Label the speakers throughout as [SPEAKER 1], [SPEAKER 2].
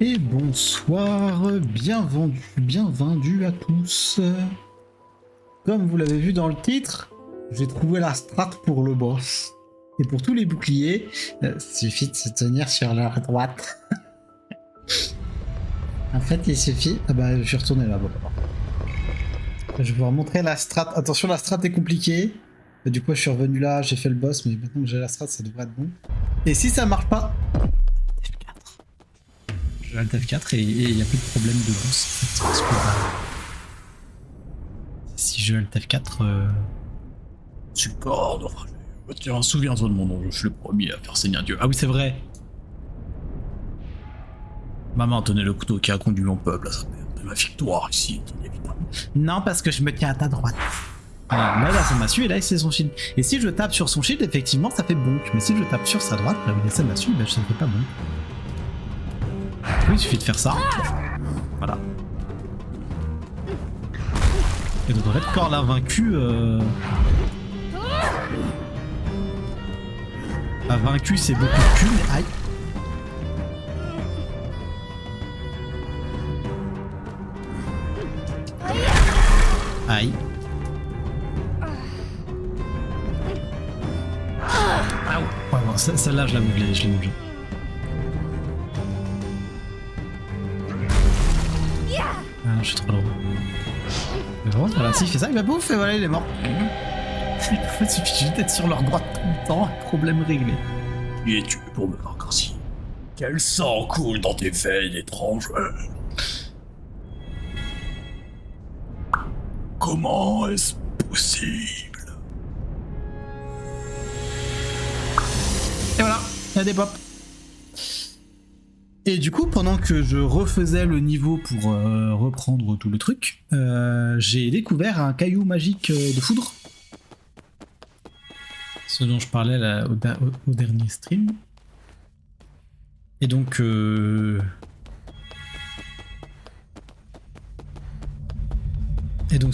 [SPEAKER 1] Et bonsoir, bienvenue à tous. Comme vous l'avez vu dans le titre, j'ai trouvé la strat pour le boss. Et pour tous les boucliers, suffit de se tenir sur leur droite. En fait, il suffit... Ah bah, je suis retourné là. Bon. Je vais vous remontrer la strat. Attention, la strat est compliquée. Et du coup, je suis revenu là, j'ai fait le boss, mais maintenant que j'ai la strat, ça devrait être bon. Et si ça marche pas... Je vais Alt F4 et il n'y a plus de problème de boost. En fait, parce que, si je Alt F4, support, enfin, tiens, souviens-toi de mon nom, je suis le premier à faire saigner un dieu. Ah oui, c'est vrai. Maman tenait le couteau qui a conduit mon peuple à sa perte. Ma victoire ici est inévitable. Non, parce que je me tiens à ta droite. Voilà, là, ça m'a su et là, c'est son shield. Et si je tape sur son shield, effectivement, ça fait bonk. Mais si je tape sur sa droite, là où il essaie de la suivre, ça ne fait pas bonk. Oui, il suffit de faire ça. Voilà. Et donc Redcore l'a vaincu. A vaincu, c'est beaucoup de cul, mais aïe. Aïe. Ah ouais, bon, celle-là, je l'ai mangé. Ah, je suis trop loin. Mais bon, voilà, s'il fait ça, il va bouffer, et voilà, il est mort. En fait, il suffit juste d'être sur leur droite tout le temps, problème réglé.
[SPEAKER 2] Qui es-tu pour me vaincre ainsi? Quel sang coule dans tes veines étranges? Comment est-ce possible?
[SPEAKER 1] Et voilà, il y a des pops. Et du coup, pendant que je refaisais le niveau pour reprendre tout le truc, j'ai découvert un caillou magique de foudre. Ce dont je parlais là, au dernier stream. Et donc... ce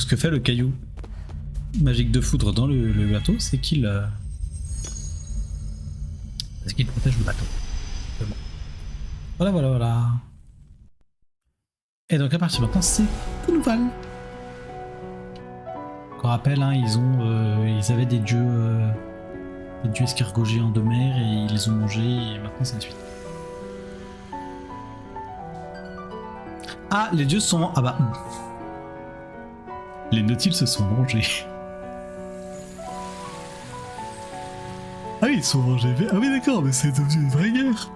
[SPEAKER 1] que fait le caillou magique de foudre dans le bateau, c'est qu'il... parce qu'il protège le bateau. Voilà. Et donc à partir de maintenant, c'est tout nouvel. Qu'on rappelle, hein, ils avaient des dieux escargots géants de mer et ils les ont mangés et maintenant c'est la suite. Ah, les dieux sont... Ah bah... Les nautiles se sont mangés. Ah oui, ils sont mangés. Ah oui d'accord, mais c'est devenu une vraie guerre.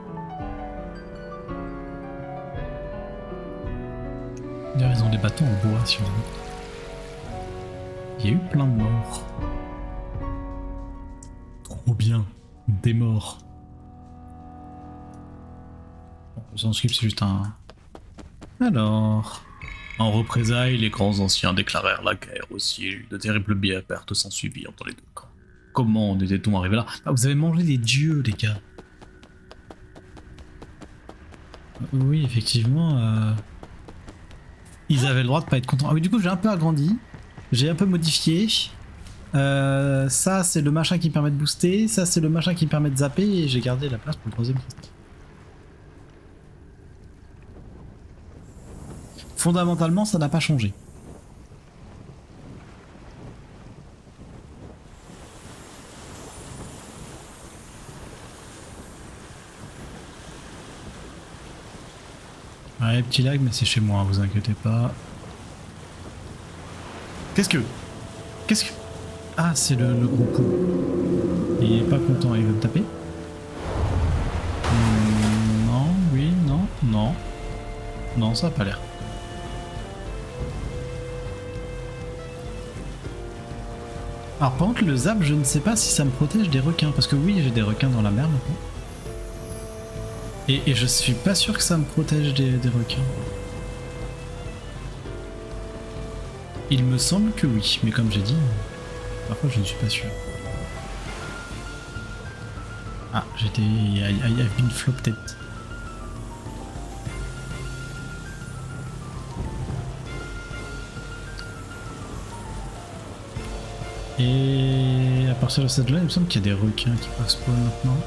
[SPEAKER 1] D'ailleurs, ils ont des bateaux en bois sur eux. Il y a eu plein de morts. Trop bien. Des morts. Bon, sans script, c'est juste un... Alors... En représailles, les grands anciens déclarèrent la guerre aussi. De terribles pertes s'en suivirent dans les deux camps. Comment en était-on arrivé là? Ah, vous avez mangé des dieux, les gars. Oui, effectivement... Ils avaient le droit de pas être contents. Ah oui, du coup, j'ai un peu agrandi. J'ai un peu modifié. Ça, c'est le machin qui me permet de booster. Ça, c'est le machin qui me permet de zapper. Et j'ai gardé la place pour le troisième cristal. Fondamentalement, ça n'a pas changé. Ouais, petit lag, mais c'est chez moi, vous inquiétez pas. Qu'est-ce que... Ah, c'est le gros coup. Il est pas content, il veut me taper. Non, oui, non. Non, ça a pas l'air. Alors par contre, le zap, je ne sais pas si ça me protège des requins. Parce que oui, j'ai des requins dans la mer maintenant. Et je suis pas sûr que ça me protège des requins. Il me semble que oui, mais comme j'ai dit, parfois je ne suis pas sûr. Ah, j'étais... Il y a une flop tête. Et à partir de cette zone, il me semble qu'il y a des requins qui passent pas maintenant.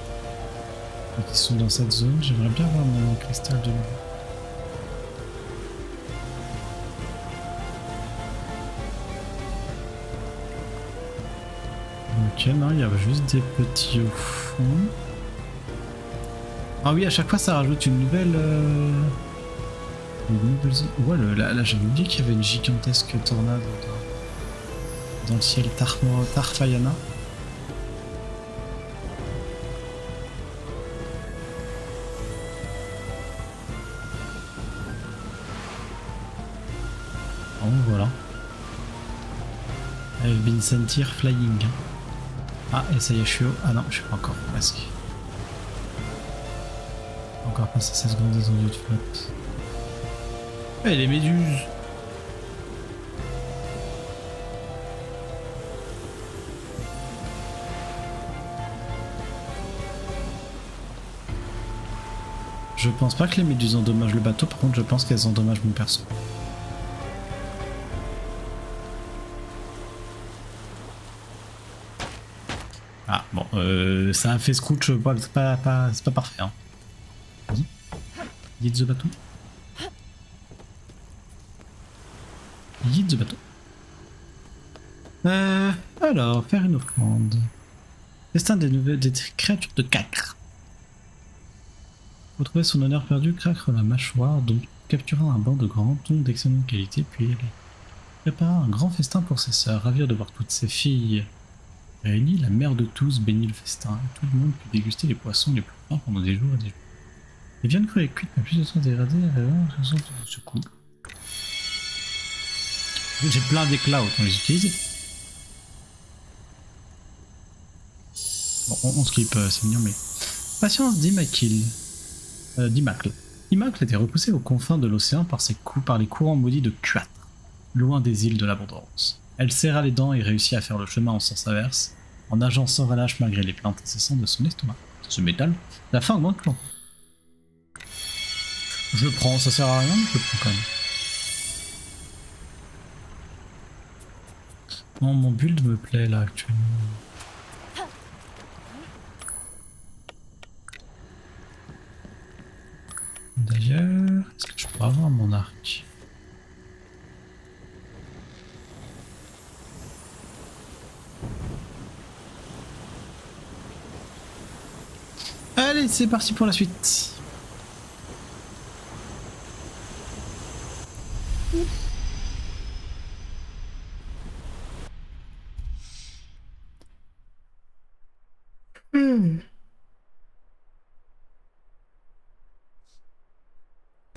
[SPEAKER 1] Qui sont dans cette zone, j'aimerais bien avoir mon cristal de nouveau. Ok, non, il y a juste des petits au fond. Ah oui, à chaque fois ça rajoute une nouvelle... Ouais, là j'avais oublié qu'il y avait une gigantesque tornade dans le ciel Tarfayana. Oh voilà. I've been sent here flying. Ah, et ça y est, je suis haut. Ah non, je suis pas encore presque. Encore passer 16 secondes d'étendue de flotte. Eh, les méduses! Je pense pas que les méduses endommagent le bateau, par contre je pense qu'elles endommagent mon perso. Ah bon, ça a fait scrooge, c'est pas parfait. Hein. Vas-y, guide the bateau. Guide the bateau. Alors, faire une offrande. Destin des créatures de Cacre. Retrouver son honneur perdu, Cacre la mâchoire, donc capturant un banc de grands thons d'excellente qualité, puis prépara un grand festin pour ses sœurs, ravir de voir toutes ses filles. Réunie, la mère de tous bénit le festin, et tout le monde put déguster les poissons les plus fins pendant des jours et des jours. Les viandes crues et cuites, mais plus de temps dégradées, c'est cool. J'ai plein d'éclats, autant les utiliser. Bon, on skip, c'est mignon, mais... Patience d'Imacle. Imacle était repoussé aux confins de l'océan par les courants maudits de Cuatre, loin des îles de l'abondance. Elle serra les dents et réussit à faire le chemin en sens inverse, en nageant sans relâche malgré les plaintes incessantes de son estomac. Ce métal, la faim augmente lentement. Je le prends, ça sert à rien, mais je le prends quand même. Non, mon build me plaît là actuellement. D'ailleurs, est-ce que je peux avoir mon arc? Allez, c'est parti pour la suite.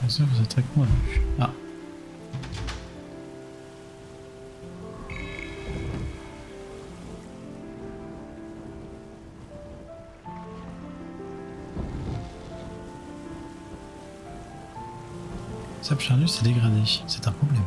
[SPEAKER 1] Ça vous attaque moi. Ah. Sable charnu s'est dégradé, c'est un problème.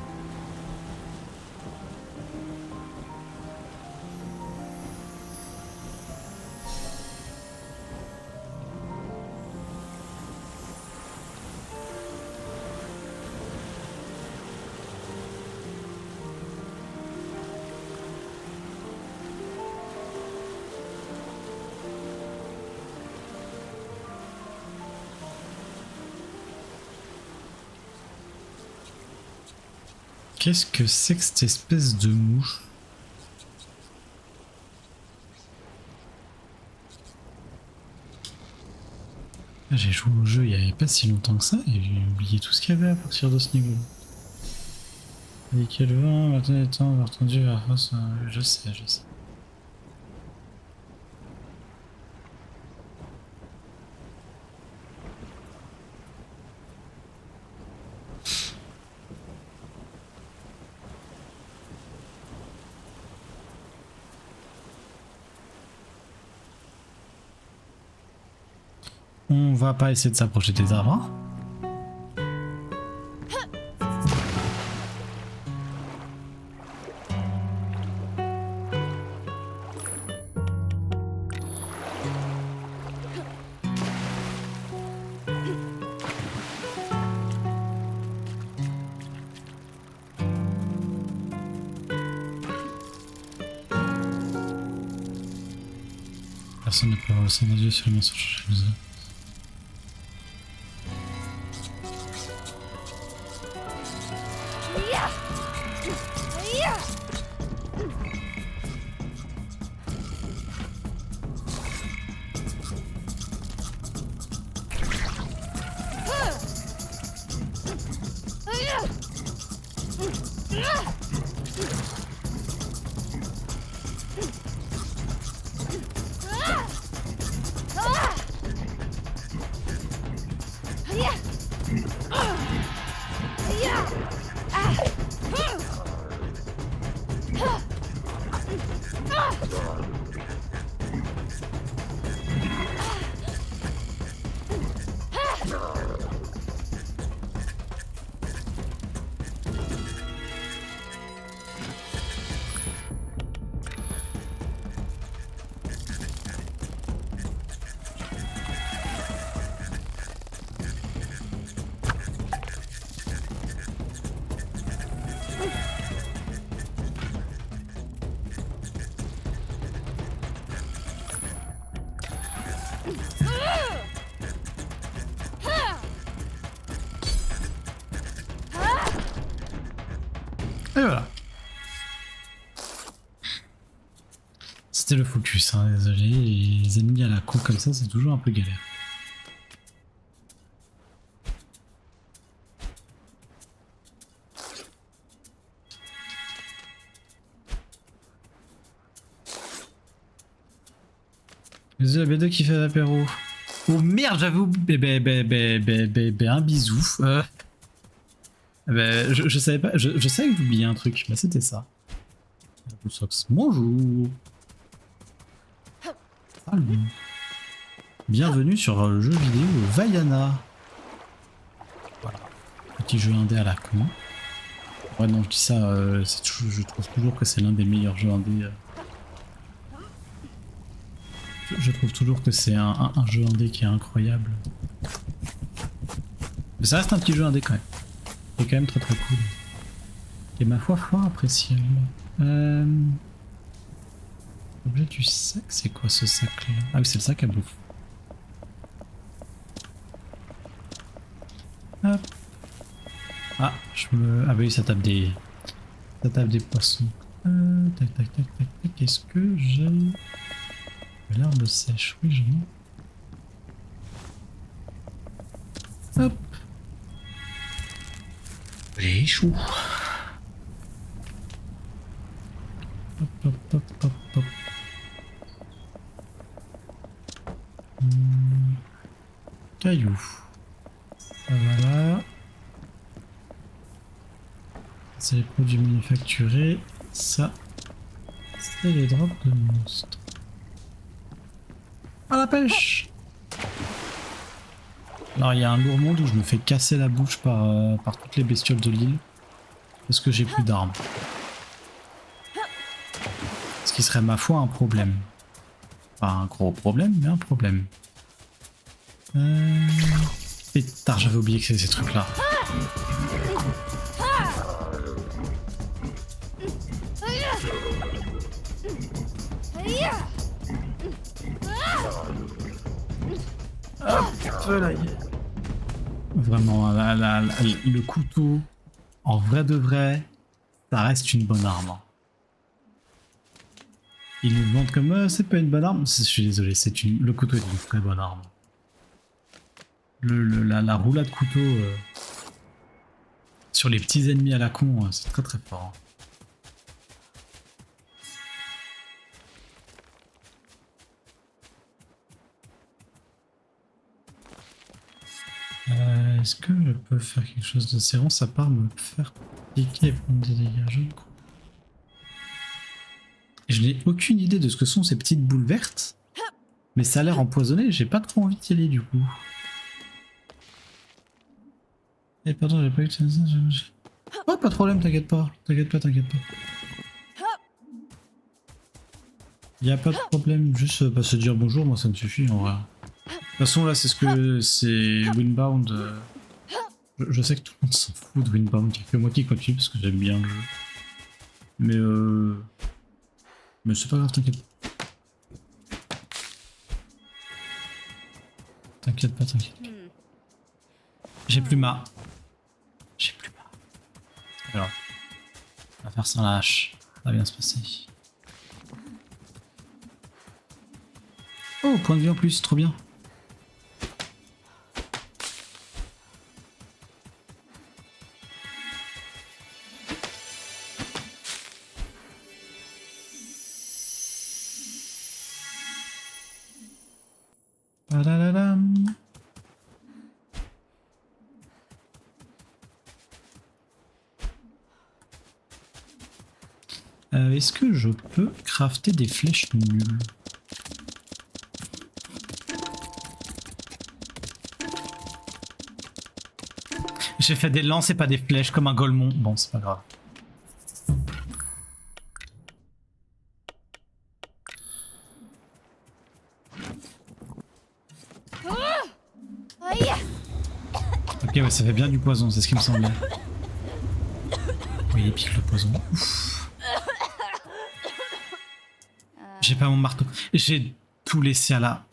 [SPEAKER 1] Qu'est-ce que c'est que cette espèce de mouche? J'ai joué au jeu il n'y avait pas si longtemps que ça et j'ai oublié tout ce qu'il y avait à partir de ce niveau. Et quel vent, maintenant les temps, entendu vers face, je sais. On va pas essayer de s'approcher des arbres. Personne ne peut avoir le sang d'adieu sur le mensonge chez nous. Et voilà. C'était le focus, hein, désolé. Les ennemis à la con comme ça, c'est toujours un peu galère. Désolé, B2 qui fait l'apéro. Oh merde, j'avais oublié. Un bisou. Je savais pas. Je savais que j'oubliais un truc, mais c'était ça. Bonjour. Salut. Bienvenue sur le jeu vidéo Vaiana. Voilà. Petit jeu indé à la con. Ouais, non, je dis ça, je trouve toujours que c'est l'un des meilleurs jeux indés. Je trouve toujours que c'est un jeu indé qui est incroyable. Mais ça reste un petit jeu indé quand même. C'est quand même très très cool. Et ma foi fort appréciable. Objet du sac, c'est quoi ce sac là? Ah oui, c'est le sac à bouffe. Hop. Ah, ah oui, ça tape des poissons. Tac tac tac tac tac. Est-ce que j'ai l'herbe sèche? Oui, j'en ai. Hop. Les choux. Hop hop hop hop hop. Caillou. Ça va là. C'est les produits manufacturés. Ça, c'est les drops de monstres. À la pêche! Alors il y a un lourd monde où je me fais casser la bouche par toutes les bestioles de l'île. Parce que j'ai plus d'armes. Ce qui serait ma foi un problème. Pas un gros problème, mais un problème. Pétard, j'avais oublié que c'était ces trucs là. Vraiment, le couteau, en vrai de vrai, ça reste une bonne arme. Ils nous vendent comme c'est pas une bonne arme. Je suis désolé, le couteau est une très bonne arme. La roulade couteau sur les petits ennemis à la con, c'est très très fort. Est-ce que je peux faire quelque chose de serrant à part me faire piquer et prendre des dégâts? Je ne crois. Je n'ai aucune idée de ce que sont ces petites boules vertes, mais ça a l'air empoisonné, j'ai pas trop envie d'y aller du coup. Eh pardon, j'ai pas eu de ça. Oh, pas de problème, t'inquiète pas, t'inquiète pas. Y a pas de problème, juste se dire bonjour, moi ça me suffit en vrai. De toute façon là c'est Windbound. Je sais que tout le monde s'en fout de Windbound, il y a que moi qui continue parce que j'aime bien le jeu. Mais c'est pas grave, t'inquiète. T'inquiète pas. J'ai plus ma. Alors, on va faire sans la hache, ça va bien se passer. Oh, point de vue en plus, trop bien. Est-ce que je peux crafter des flèches nulles? J'ai fait des lances et pas des flèches comme un golemon. Bon, c'est pas grave. Ok, ouais, ça fait bien du poison, c'est ce qui me semblait. Oui, il pique le poison. Ouf. J'ai pas mon marteau. J'ai tout laissé à la...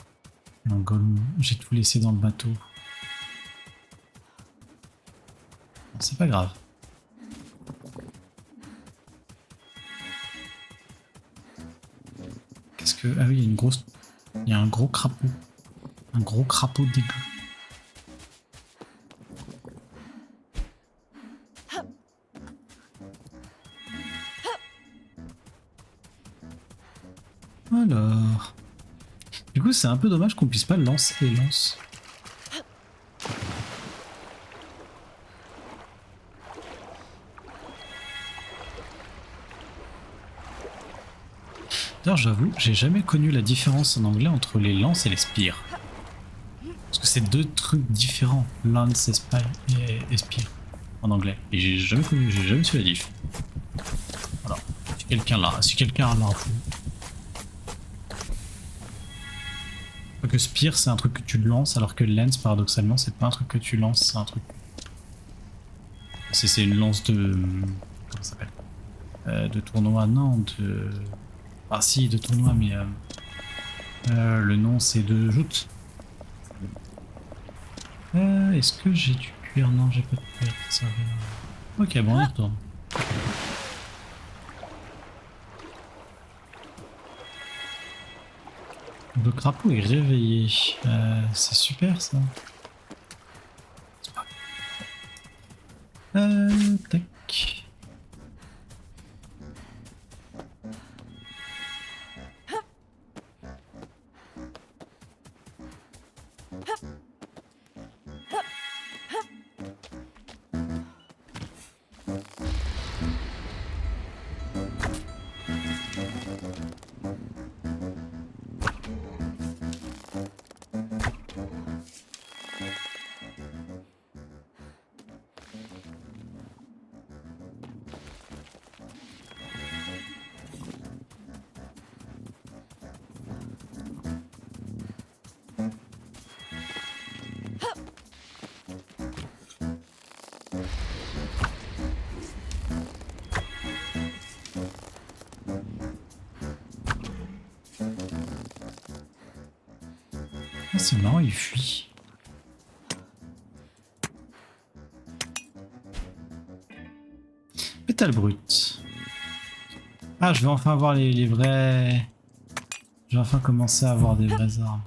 [SPEAKER 1] Un golemon. J'ai tout laissé dans le bateau. C'est pas grave. Qu'est-ce que... Ah oui, il y a une grosse... Il y a un gros crapaud. Un gros crapaud dégueu. Alors... Du coup, c'est un peu dommage qu'on puisse pas lancer les lances. D'ailleurs, j'avoue, j'ai jamais connu la différence en anglais entre les lances et les spires. Parce que c'est deux trucs différents, lance et spire en anglais. Et j'ai jamais connu, j'ai jamais su la diff. Voilà. Si quelqu'un a l'info. Que Spear c'est un truc que tu lances alors que Lance paradoxalement c'est pas un truc que tu lances, c'est un truc. C'est une lance de. Comment ça s'appelle de tournoi, non, de. Ah si, de tournoi, mais. Le nom c'est de joute. Est-ce que j'ai du cuir? Non, j'ai pas de cuir, ça va. Ok, bon, on y retourne. Le crapaud est réveillé. C'est super ça. Tac. Ah, c'est marrant, il fuit. Pétale brute. Ah, je vais enfin avoir les vrais... Je vais enfin commencer à avoir des vraies armes.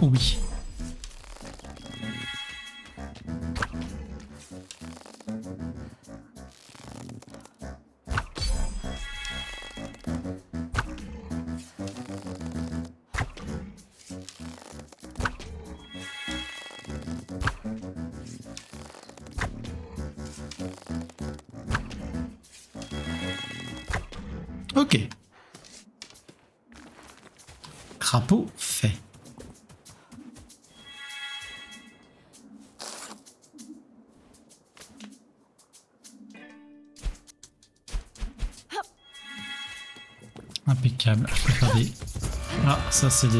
[SPEAKER 1] Oh oui. Ok. Crapaud fait. Impeccable. Je peux faire des... Ah, ça c'est des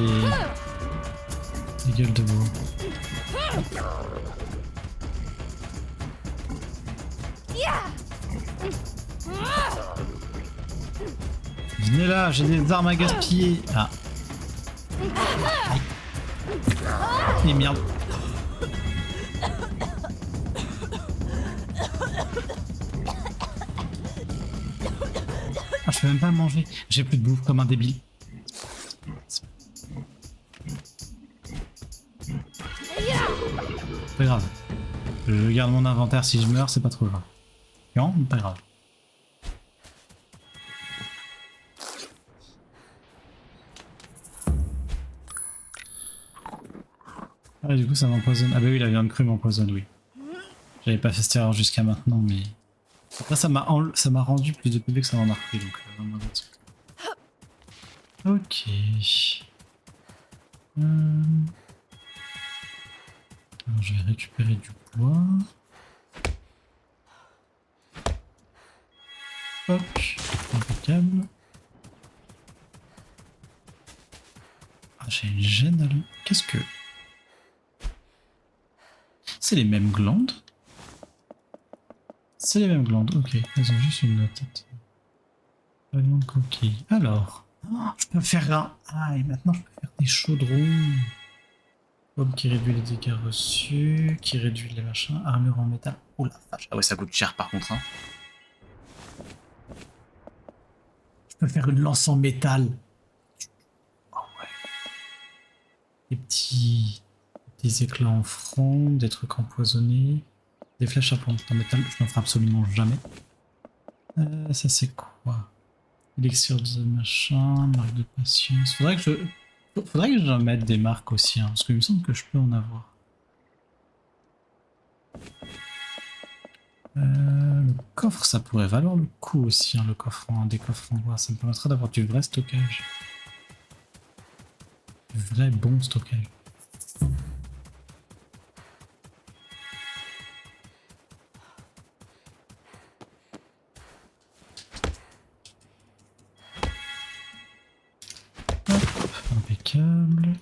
[SPEAKER 1] gueules de veau. Venez là, j'ai des armes à gaspiller. Ah. Et merde. Ah, je peux même pas manger. J'ai plus de bouffe comme un débile. Pas grave. Je garde mon inventaire si je meurs, c'est pas trop grave. Non, pas grave. Ah, du coup, ça m'empoisonne. Ah, bah oui, la viande crue m'empoisonne, oui. J'avais pas fait cette erreur jusqu'à maintenant, mais. Là, ça m'a rendu plus de PV que ça m'en a repris, donc vraiment là-dessus. Ok. Alors, je vais récupérer du bois. Hop, impeccable. Ah, j'ai une gêne à lui. Qu'est-ce que... C'est les mêmes glandes? C'est les mêmes glandes, ok. Elles ont juste une tête. Fragment de coquille. Alors, je peux faire un... Ah, et maintenant je peux faire des chaudrons. Pomme qui réduit les dégâts reçus, qui réduit les machins, armure en métal. Oh la vache. Ah ouais, ça coûte cher par contre. Hein. Je peux faire une lance en métal. Oh ouais. Des éclats en front, des trucs empoisonnés, des flèches à pointe en métal. Je n'en ferai absolument jamais. Ça c'est quoi? Élixir de machin, marque de patience. Faudrait que j'en mette des marques aussi, hein, parce qu'il me semble que je peux en avoir. Le coffre, ça pourrait valoir le coup aussi, hein, le coffre des coffres en bois. Ça me permettra d'avoir du vrai stockage. Du vrai bon stockage. Hop, impeccable.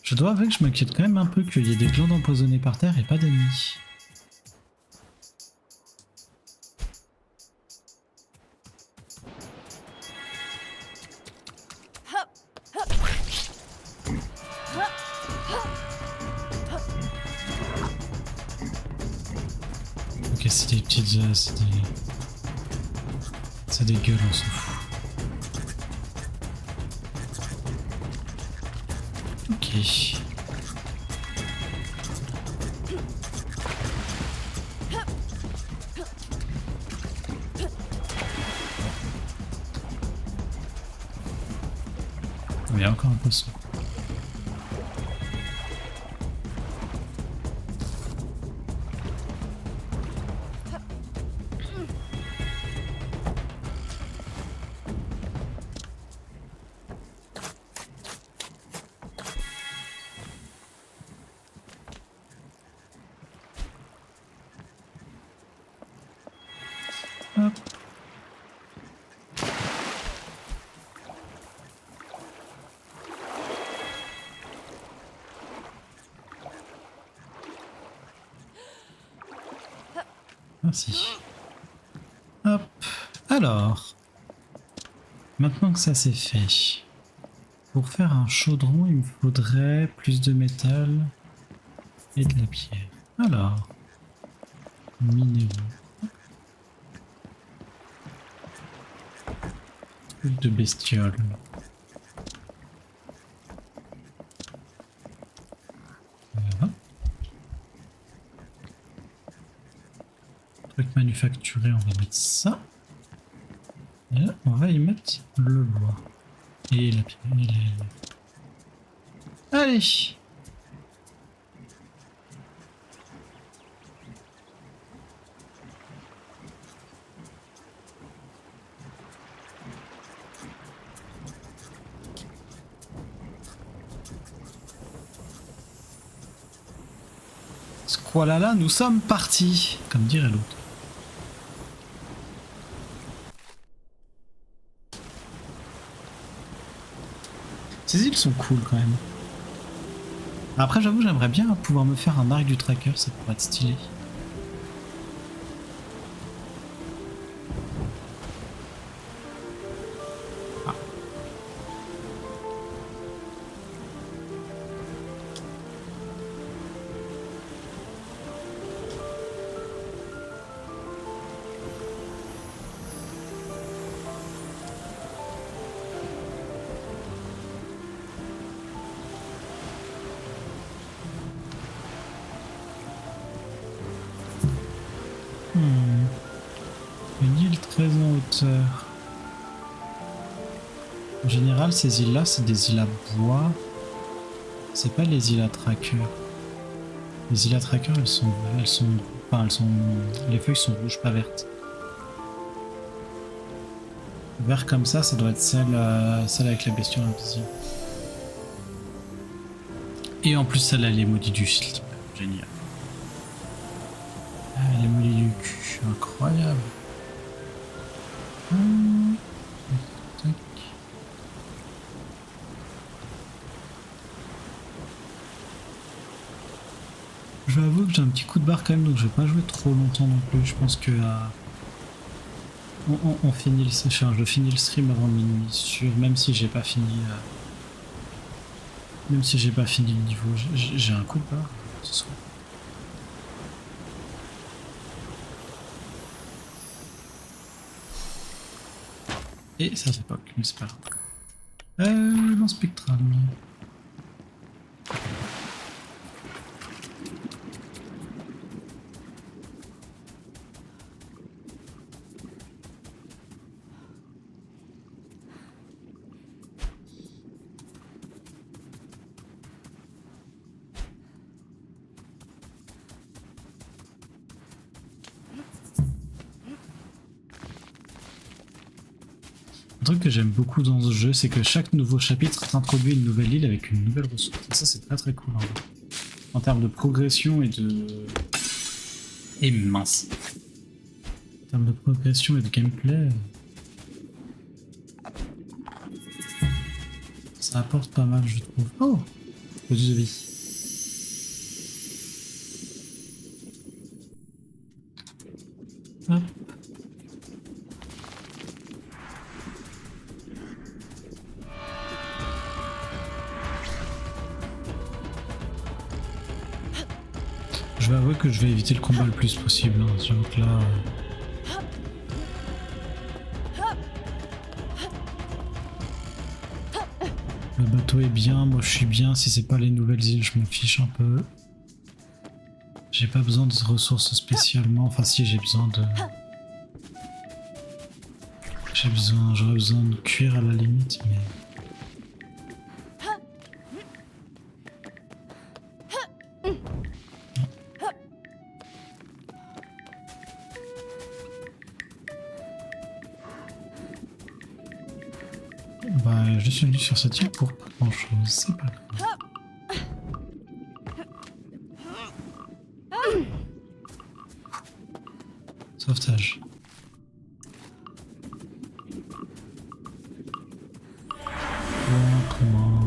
[SPEAKER 1] Je dois avouer que je m'inquiète quand même un peu qu'il y ait des glandes empoisonnées par terre et pas d'amis. Ok, c'est des petites... c'est des gueules, on s'en fout. Ok. Il y a encore un poisson. Hop. Merci. Hop. Alors. Maintenant que ça c'est fait. Pour faire un chaudron, il me faudrait plus de métal et de la pierre. Alors. Minéraux. Truc de bestiole. Voilà. Truc manufacturé, on va mettre ça. Et là, on va y mettre le bois. Et la pierre. Et la... Allez! Squalala, nous sommes partis, comme dirait l'autre. Ces îles sont cool quand même. Après, j'avoue, j'aimerais bien pouvoir me faire un arc du tracker, ça pourrait être stylé. Ah. Une île très en hauteur. En général, ces îles-là, c'est des îles à bois. C'est pas les îles à tracker. Les îles à tracker, les feuilles sont rouges, pas vertes. Vert comme ça doit être celle avec la bestiole invisible. Et en plus, celle-là, elle est maudite du slip. Génial. Incroyable. Hum, tac. Je vais avouer que j'ai un petit coup de barre quand même, donc je vais pas jouer trop longtemps non plus. Je pense que on finit le je finis le stream avant minuit, sûr, même si j'ai pas fini. Même si j'ai pas fini le niveau, j'ai un coup de barre ce soir. Et ça fait pas, mais c'est pas grave. Lance spectral. Un truc que j'aime beaucoup dans ce jeu, c'est que chaque nouveau chapitre t'introduit une nouvelle île avec une nouvelle ressource. Et ça, c'est très très cool. Hein. En termes de progression et de... Et mince. En termes de progression et de gameplay, ça apporte pas mal, je trouve. Oh, bonus de vie. Hop. Je vais avouer que je vais éviter le combat le plus possible. Hein. J'avoue que là... Le bateau est bien, moi je suis bien. Si c'est pas les nouvelles îles, je m'en fiche un peu. J'ai pas besoin de ressources spécialement. Enfin si, j'ai besoin de... J'aurais besoin de cuir à la limite, mais... Bah, je suis venu sur cette île pour pas grand chose, c'est pas grave. Sauvetage. Comment...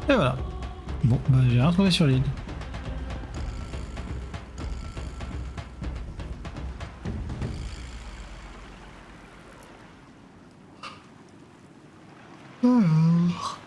[SPEAKER 1] Et voilà. Bon, bah j'ai rien trouvé sur l'île. Alors...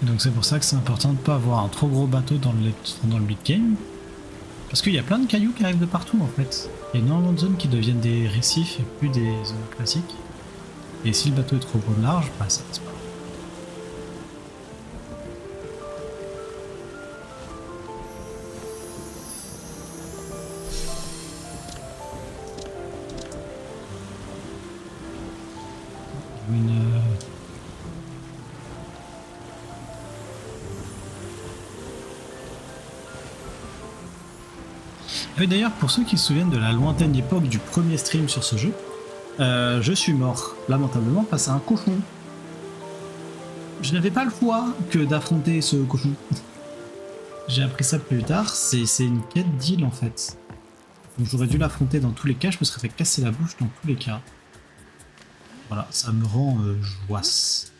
[SPEAKER 1] Donc c'est pour ça que c'est important de ne pas avoir un trop gros bateau dans le mid-game. Parce qu'il y a plein de cailloux qui arrivent de partout en fait. Il y a énormément de zones qui deviennent des récifs et plus des zones classiques. Et si le bateau est trop gros large, bah ça passe pas. Et d'ailleurs, pour ceux qui se souviennent de la lointaine époque du premier stream sur ce jeu, je suis mort, lamentablement, face à un cochon. Je n'avais pas le choix que d'affronter ce cochon. J'ai appris ça plus tard, c'est une quête d'île en fait. Donc j'aurais dû l'affronter dans tous les cas, je me serais fait casser la bouche dans tous les cas. Voilà, ça me rend joasse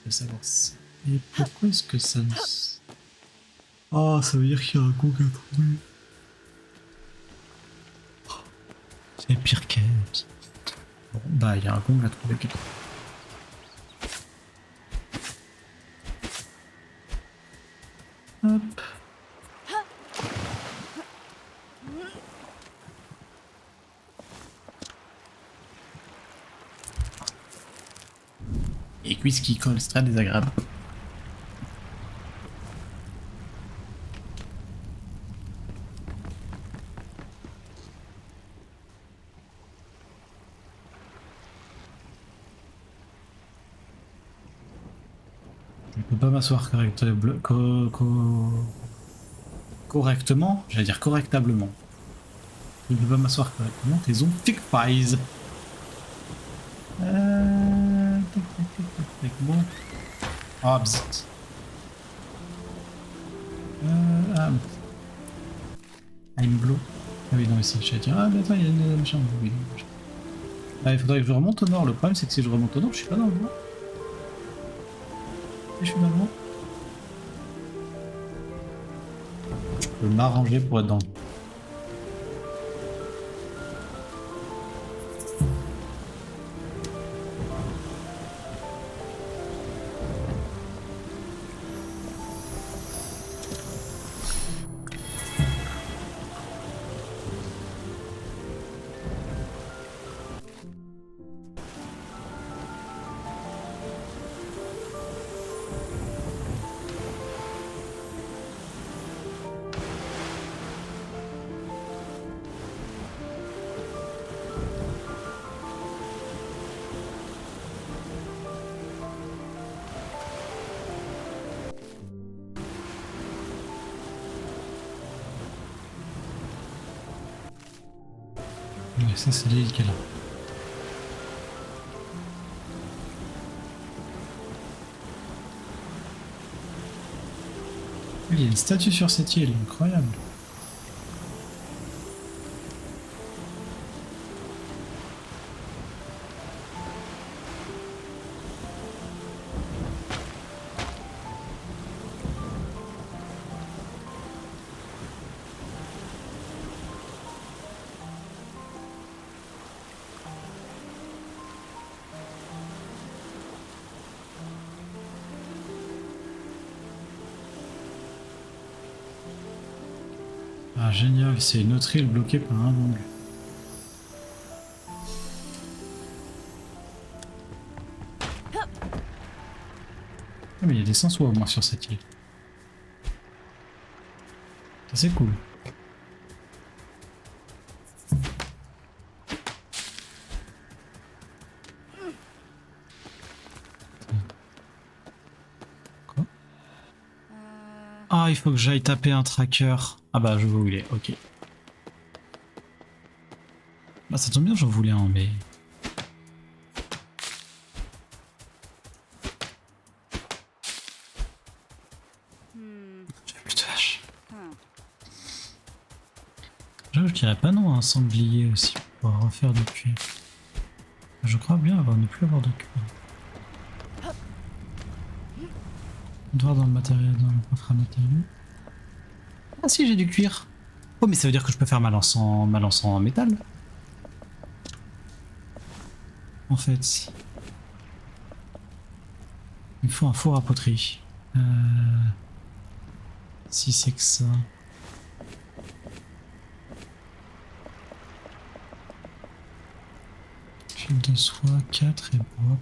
[SPEAKER 1] de savoir ça. Et pourquoi est-ce que ça ne... Oh, ça veut dire qu'il y a un con qui a trouvé. C'est pire quête. Bon, bah il y a un con qui a trouvé quelque chose. Hop. Et cuisses qui collent, c'est très désagréable. Je peux pas m'asseoir correctement, j'allais dire correctablement. Je ne peux pas m'asseoir correctement, tes ongles thick pies. Bon. Ah, bzzt. Ah, I'm blow. Ah oui, non, mais si, je vais dire, ah, mais attends, il y a une machin. Oui, machin. Ah, il faudrait que je remonte au nord. Le problème, c'est que si je remonte au nord, je suis pas dans le bois. Je suis dans le bois. Je peux m'arranger pour être dans le bois. Ouais, ça, c'est l'île qui est là. Il y a une statue sur cette île, incroyable. Ah génial, c'est une autre île bloquée par un angle. Ah mais il y a des sens au moins sur cette île. Ça c'est cool. Quoi? Ah il faut que j'aille taper un tracker. Ah bah je vois où il est, ok. Bah ça tombe bien, j'en voulais un mais... J'ai plus de vache. Je dirais pas non à un sanglier aussi pour refaire du cuir. Je crois bien avoir ne plus avoir de cuir. On doit voir dans le matériel, dans le coffre à matériaux. Ah si j'ai du cuir. Oh mais ça veut dire que je peux faire ma lance en métal. En fait. Il me faut un four à poterie. Si c'est que ça. Fil de soie, 4 et bois.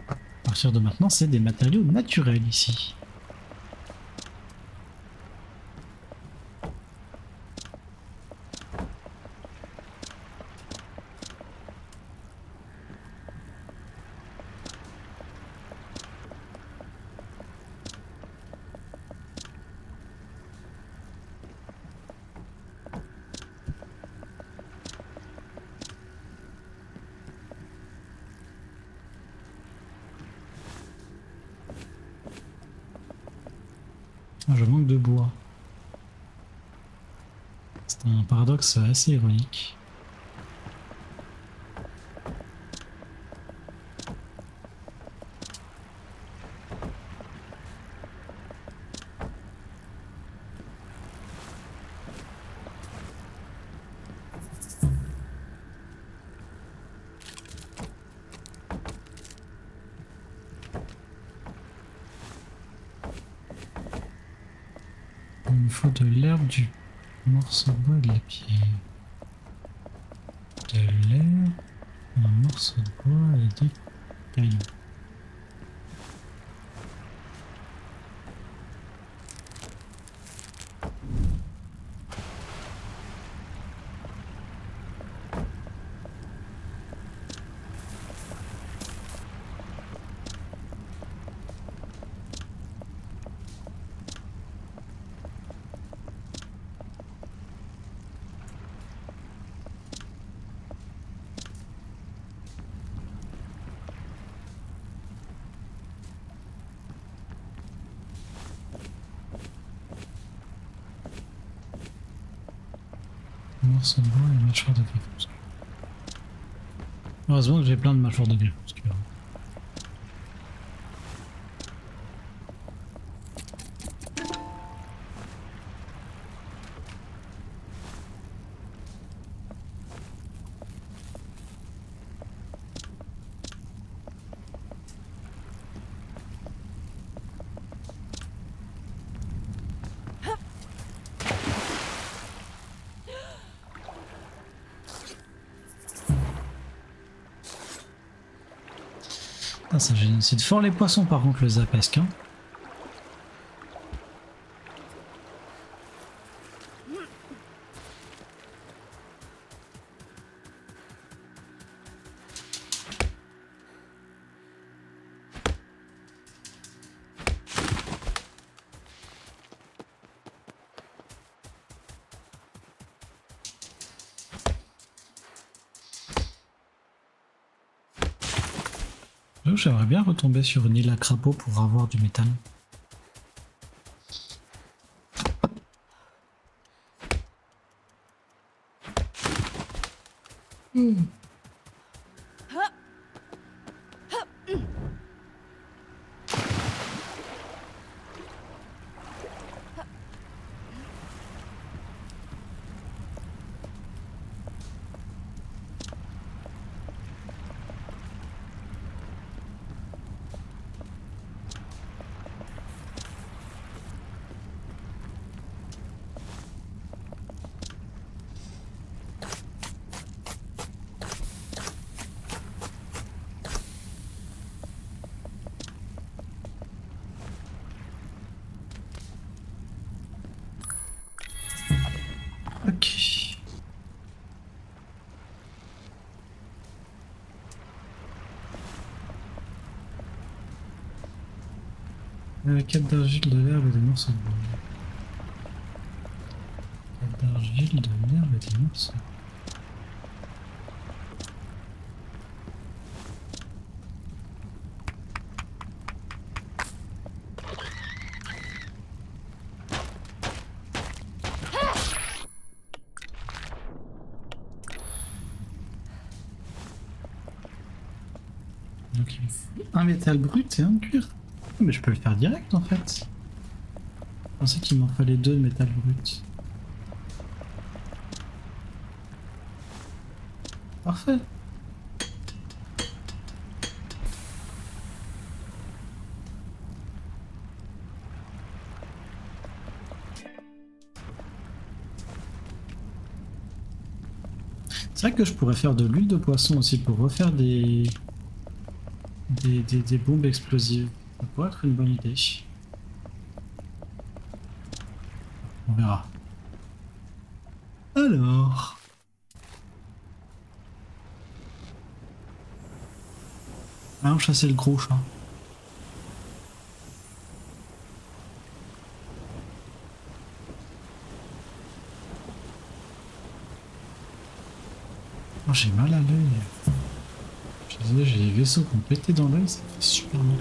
[SPEAKER 1] À partir de maintenant, c'est des matériaux naturels ici. Ah, je manque de bois. C'est un paradoxe assez ironique. Il me faut de l'herbe, du morceau de bois et de la pierre. De l'herbe, un morceau de bois et des cailloux. Un morceau de bois et une mâchoire de crépuscule. Heureusement que j'ai plein de mâchoires de crépuscule. Ah, ça génocide fort les poissons par contre le zapesque. Hein. J'aimerais bien retomber sur une île à crapaud pour avoir du métal. Ok. Quête d'argile, de l'herbe et des morceaux de bois. Quête d'argile, de l'herbe et des morceaux. Donc il me faut un métal brut et un cuir. Mais je peux le faire direct en fait. Je pensais qu'il m'en fallait 2 de métal brut. Parfait. C'est vrai que je pourrais faire de l'huile de poisson aussi pour refaire des bombes explosives. Ça pourrait être une bonne idée. On verra. Alors... allons chasser le gros chat. Oh, j'ai mal à l'œil. Je suis désolé, j'ai les vaisseaux qui ont pété dans l'œil, ça fait super mal.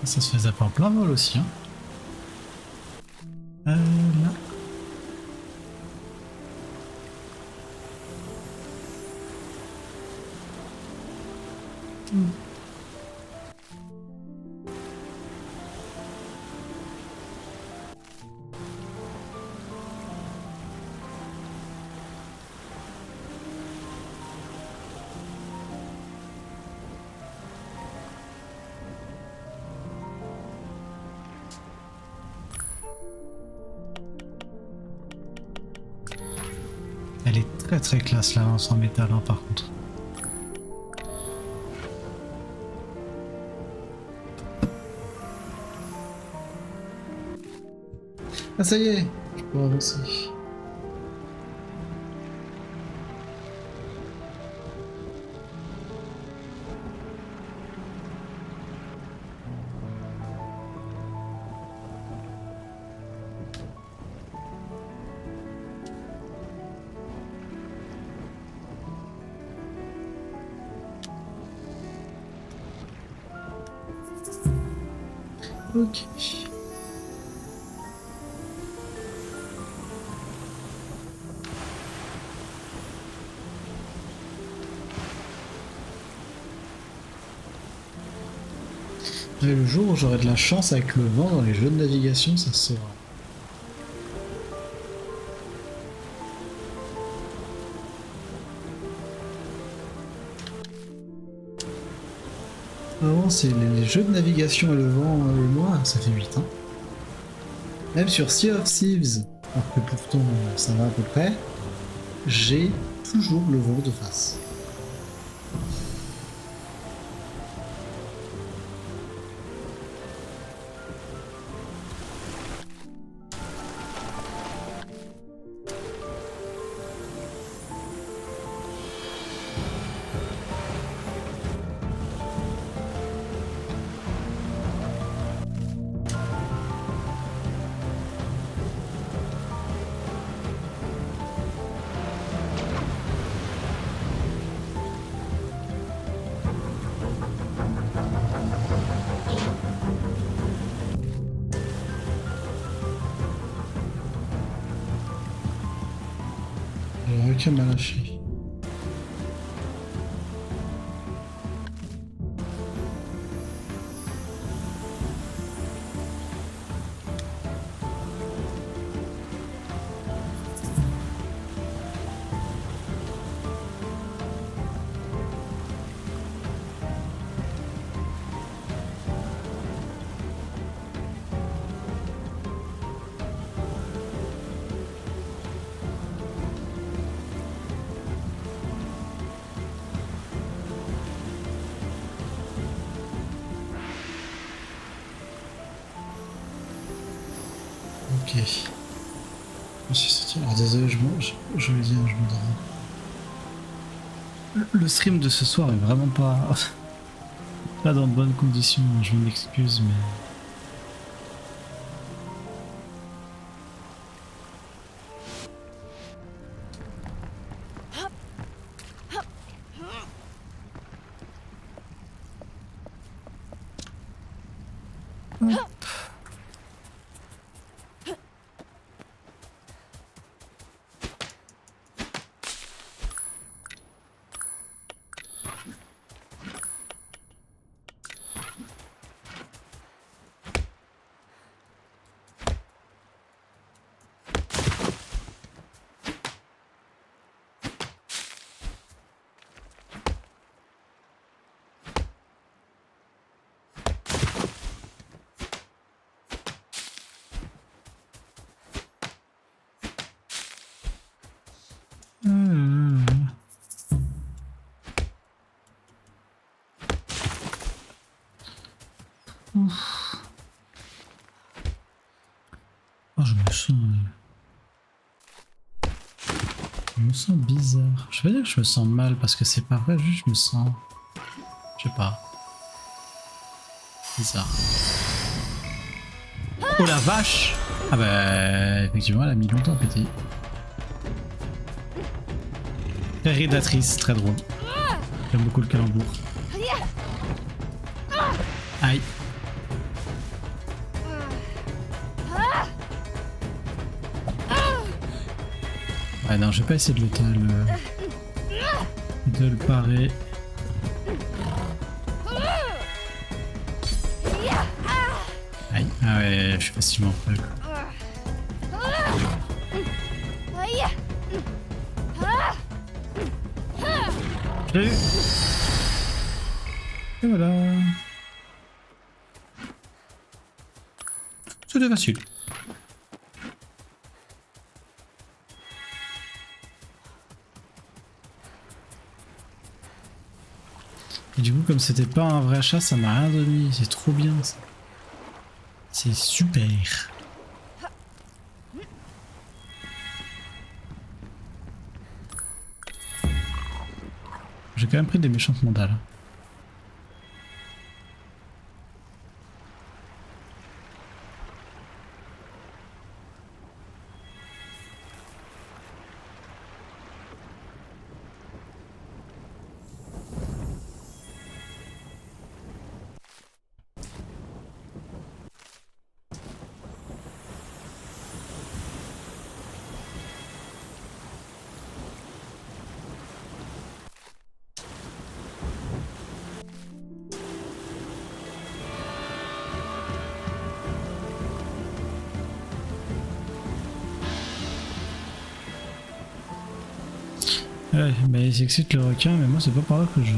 [SPEAKER 1] Ça se fait zapper en plein vol aussi. Hein. Là. Elle est très très classe la lance en métal hein, par contre. Ah ça y est, je peux avancer. Ok. Le jour où j'aurai de la chance avec le vent dans les jeux de navigation, ça se saura. Vraiment, c'est les jeux de navigation et le vent et moi, ça fait 8 ans. Même sur Sea of Thieves, alors que pourtant ça va à peu près, j'ai toujours le vent de face. J'aurais qu'à m'a lâché. Ok. Je suis sorti. Alors désolé, je vais dire, je me dors. Le stream de ce soir est vraiment pas dans de bonnes conditions. Je m'excuse, mais. Oh, je me sens bizarre. Je vais dire que je me sens mal parce que c'est pas vrai, juste je me sens. Je sais pas. Bizarre. Oh la vache! Ah bah effectivement elle a mis longtemps à péter. Très rédatrice, très drôle. J'aime beaucoup le calembour. Aïe. Ah non, je vais pas essayer de le parer. Aïe, ah ouais, je suis facilement prêt. Je l'ai eu. Et voilà. C'était facile. Et du coup, comme c'était pas un vrai chat, ça m'a rien donné. C'est trop bien ça. C'est super. J'ai quand même pris des méchantes mandales. Ouais, mais il s'excite le requin, mais moi c'est pas par là que je vais.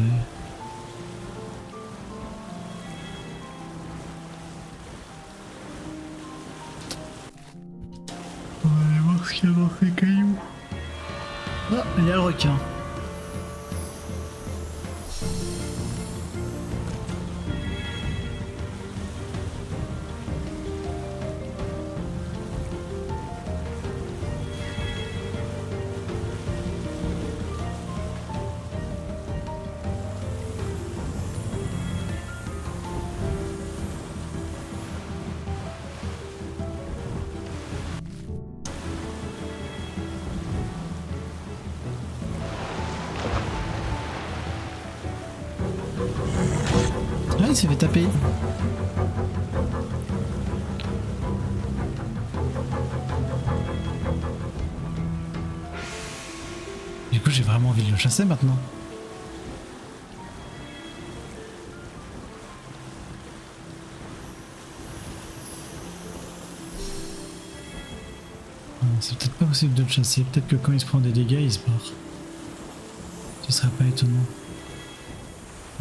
[SPEAKER 1] On va aller voir ce qu'il y a dans ces cailloux. Ah, il y a le requin. Ah, il s'est fait taper. Du coup, j'ai vraiment envie de le chasser maintenant. C'est peut-être pas possible de le chasser. Peut-être que quand il se prend des dégâts, il se barre. Ce serait pas étonnant.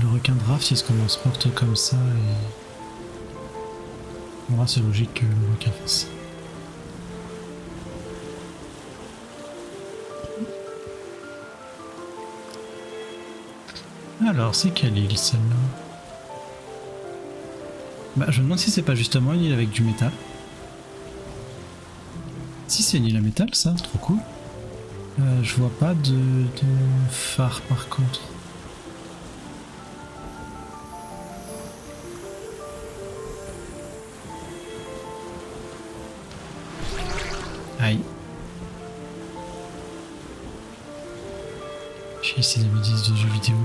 [SPEAKER 1] Le requin de Raph, il se comporte comme ça et... Moi, c'est logique que le requin fasse ça. Alors, c'est quelle île celle-là? Bah, je me demande si c'est pas justement une île avec du métal. Si c'est une île à métal, ça, trop cool. Je vois pas de phare par contre. Aïe. J'ai essayé de me dire de jeux vidéo.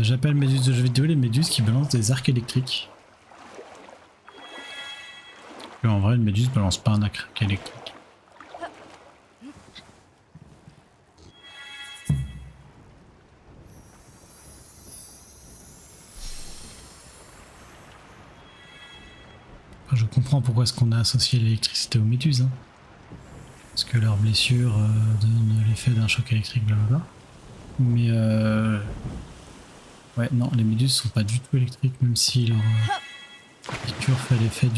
[SPEAKER 1] J'appelle méduses de jeux vidéo les méduses qui balancent des arcs électriques. Mais en vrai, une méduse balance pas un arc électrique. Enfin, je comprends pourquoi est-ce qu'on a associé l'électricité aux méduses. Hein. Parce que leurs blessures donnent l'effet d'un choc électrique, blablabla. Mais ouais, non, les méduses sont pas du tout électriques, même si leur piqûre fait l'effet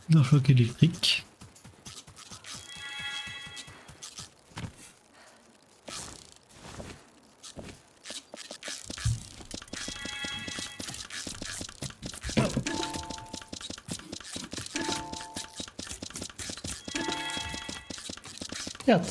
[SPEAKER 1] d'un choc électrique. Regarde.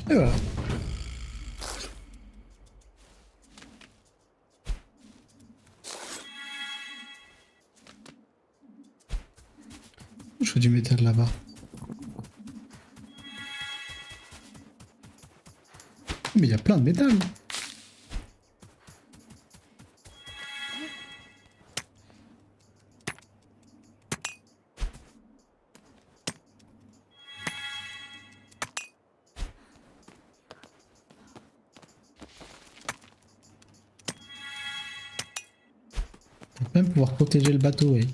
[SPEAKER 1] Et voilà. Je fais du métal là-bas. Mais il y a plein de métal. On peut même pouvoir protéger le bateau, oui.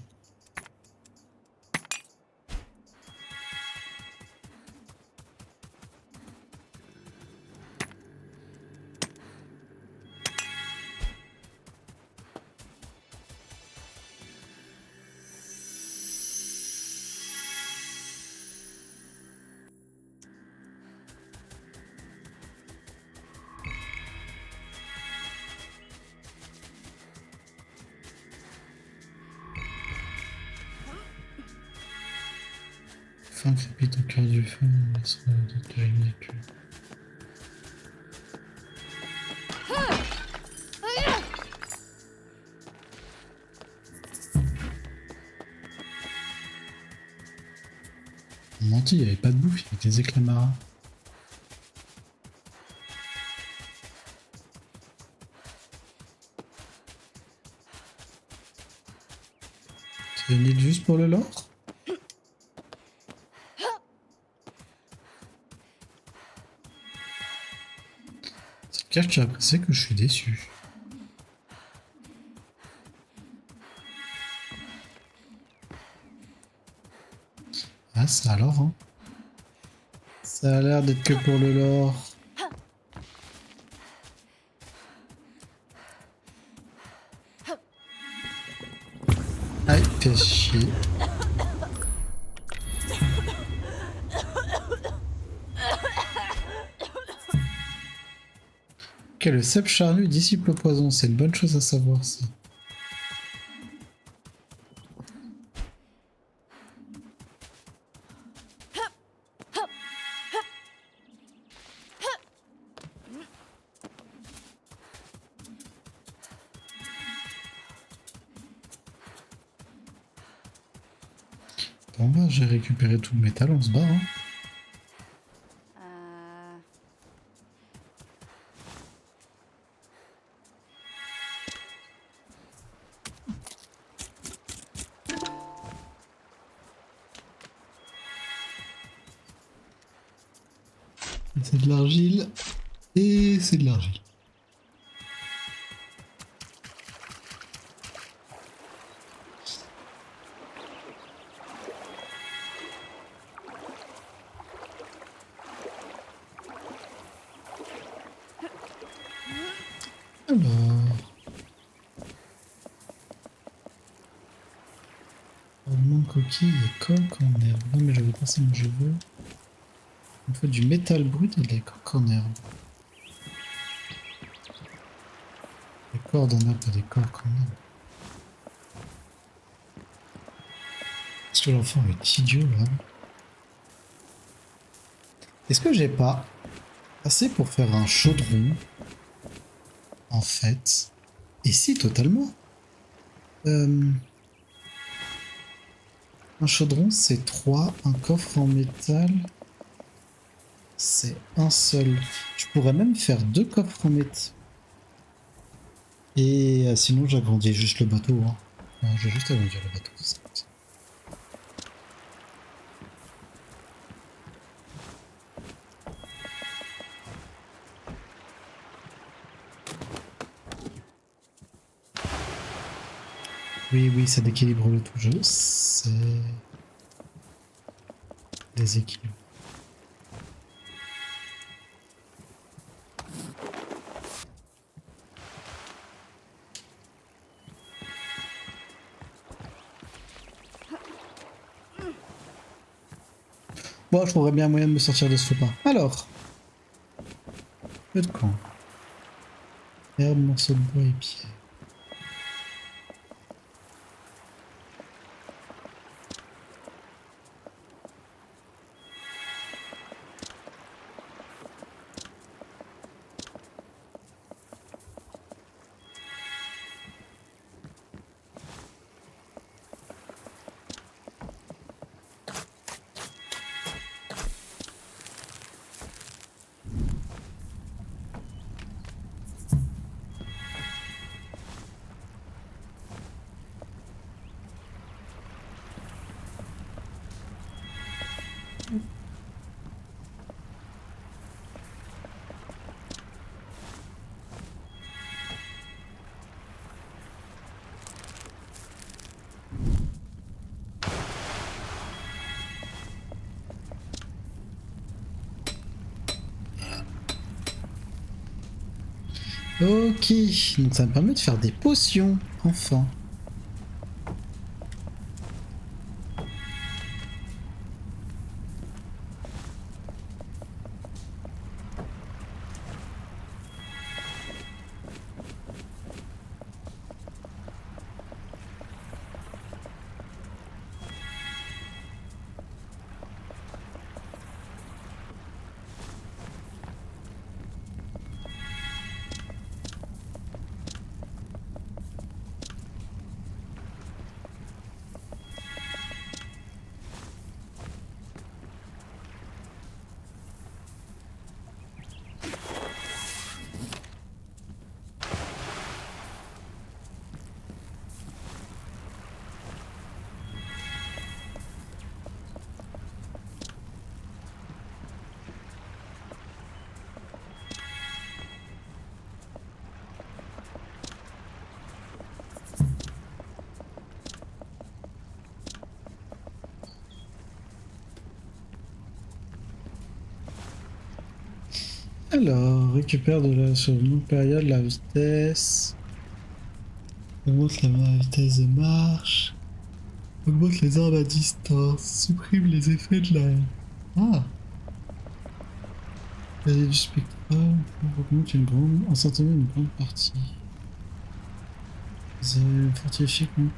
[SPEAKER 1] Fin crépite au cœur du feu, on laissera d'autres miniatures. On mentit, il n'y avait pas de bouffe, il y avait des éclats marins. C'est une île juste pour le lore? C'est clair que j'ai apprécié que je suis déçu. Ah ça alors hein. Ça a l'air d'être que pour le lore. Aïe, fais chier. Ok, le cep charnu dissipe le poison, c'est une bonne chose à savoir ça. Bon bah j'ai récupéré tout le métal, on se barre hein. C'est de l'argile et c'est de l'argile. Alors... Mon coquille et coque en herbe. Non mais je veux pas ça, mais je veux... Il faut du métal brut et des coques en herbe. Des cordes en herbe et des coques en herbe. Est-ce que l'enfant est idiot là? Est-ce que j'ai pas assez pour faire un chaudron? En fait. Et si, totalement. Un chaudron, c'est 3. Un coffre en métal, c'est un seul. Je pourrais même faire 2 coffres en métal. Et sinon, j'agrandis juste le bateau. Hein. Non, je vais juste agrandir le bateau. Oui, oui, ça déséquilibre le tout. Je sais. Déséquilibre. Bon, je trouverais bien moyen de me sortir de ce faux pas. Alors. Le de camp. Herbe, morceau de bois et pierre. Ok, donc ça me permet de faire des potions, enfin. Alors, récupère de la sur une longue période la vitesse. Augmente la vitesse de marche. Augmente les armes à distance. Supprime les effets de la. Ah! La du spectrum augmente une grande. Instantanément une grande partie. C'est fortifié contre.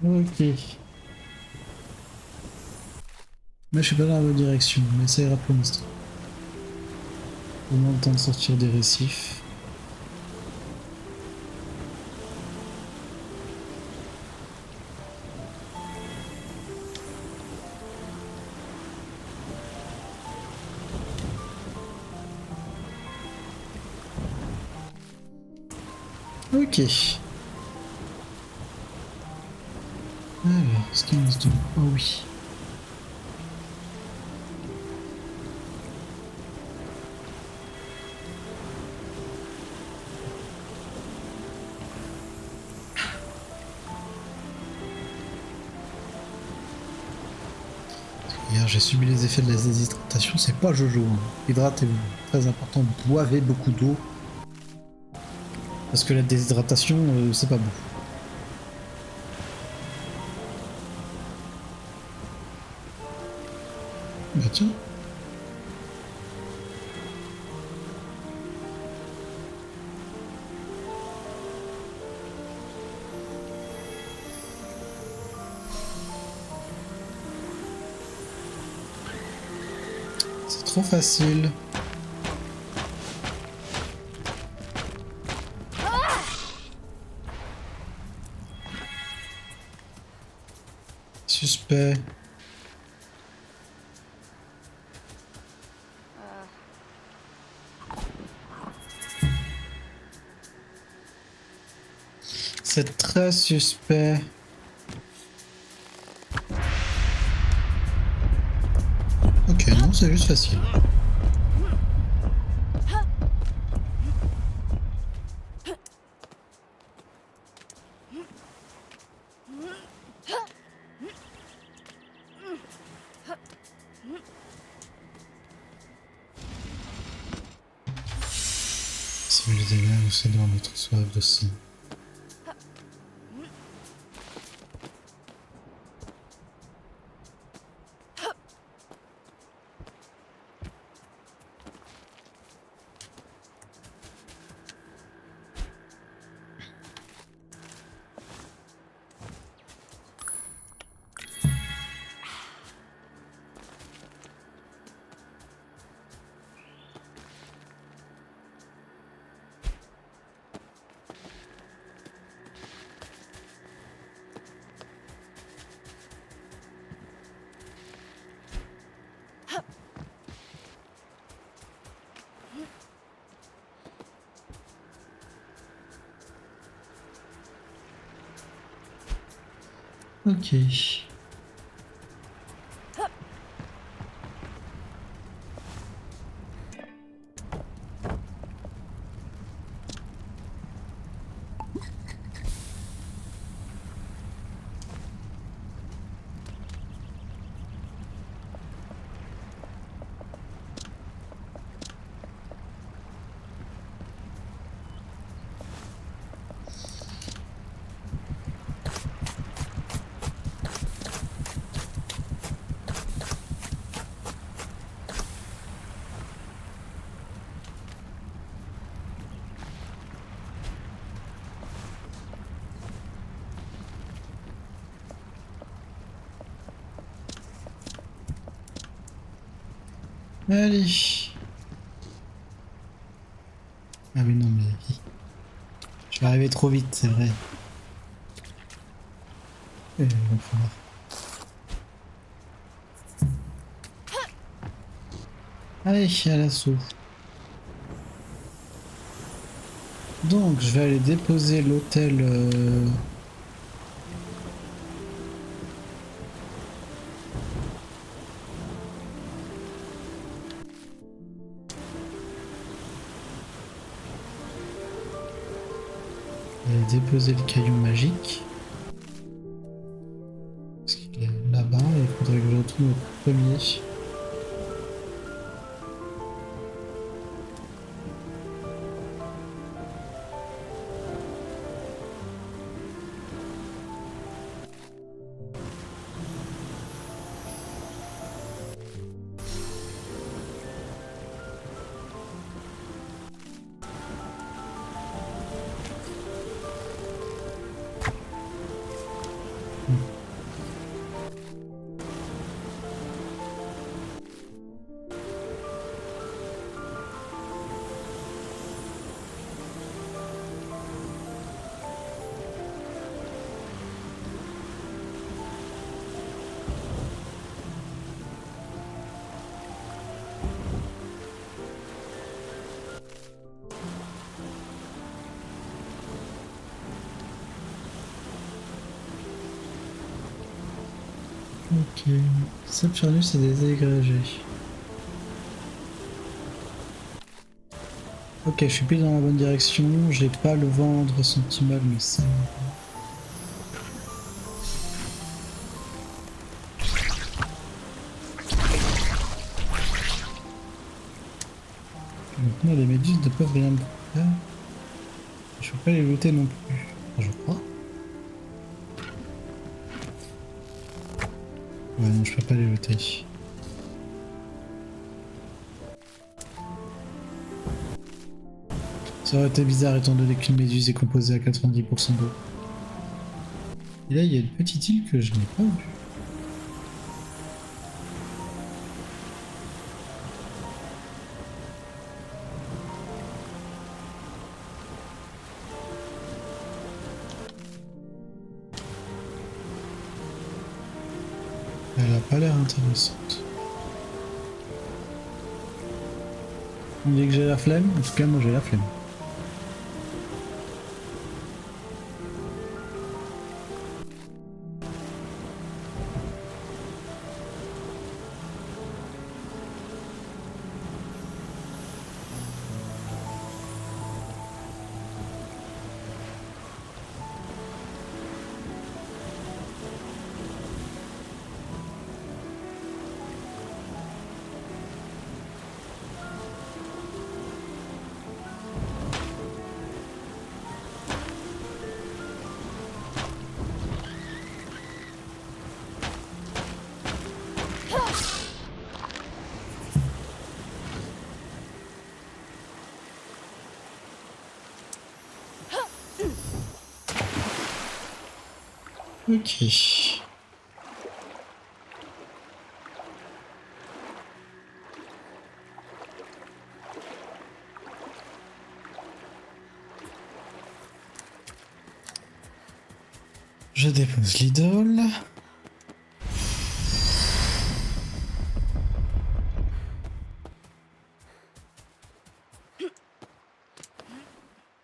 [SPEAKER 1] Ok. Moi je suis pas dans la bonne direction, mais ça ira pour l'instant. Au moins le temps de sortir des récifs. Ok. Alors, est-ce qu'il nous donne... Oh oui. Hier, j'ai subi les effets de la déshydratation, c'est pas Jojo. Hein. Hydratez-vous. Très important, boivez beaucoup d'eau. Parce que la déshydratation, c'est pas bon. Bah tiens. C'est trop facile. Suspect. C'est très suspect. Ok, non, c'est juste facile. Si les dégâts nous cédons notre soif de sang. Ok. Allez. Ah oui, non, mais... Je vais arriver trop vite, c'est vrai. Il va falloir... Allez, à l'assaut. Donc, je vais aller déposer l'hôtel... aller déposer le caillou magique. Parce qu'il est là-bas, il faudrait que je retrouve le premier. Ok. Saturnus est désagrégé. Ok, je suis plus dans la bonne direction. J'ai pas le vent ressentimal, mais ça. Maintenant, les méduses ne peuvent rien me faire. Je peux pas les looter non plus. Enfin, je crois. Ouais, non, je peux pas les looter. Ça aurait été bizarre étant donné qu'une méduse est composée à 90% d'eau. Et là, il y a une petite île que je n'ai pas vue. Elle a pas l'air intéressante. On dit que j'ai la flemme, en tout cas moi j'ai la flemme. Ok. Je dépose l'idole.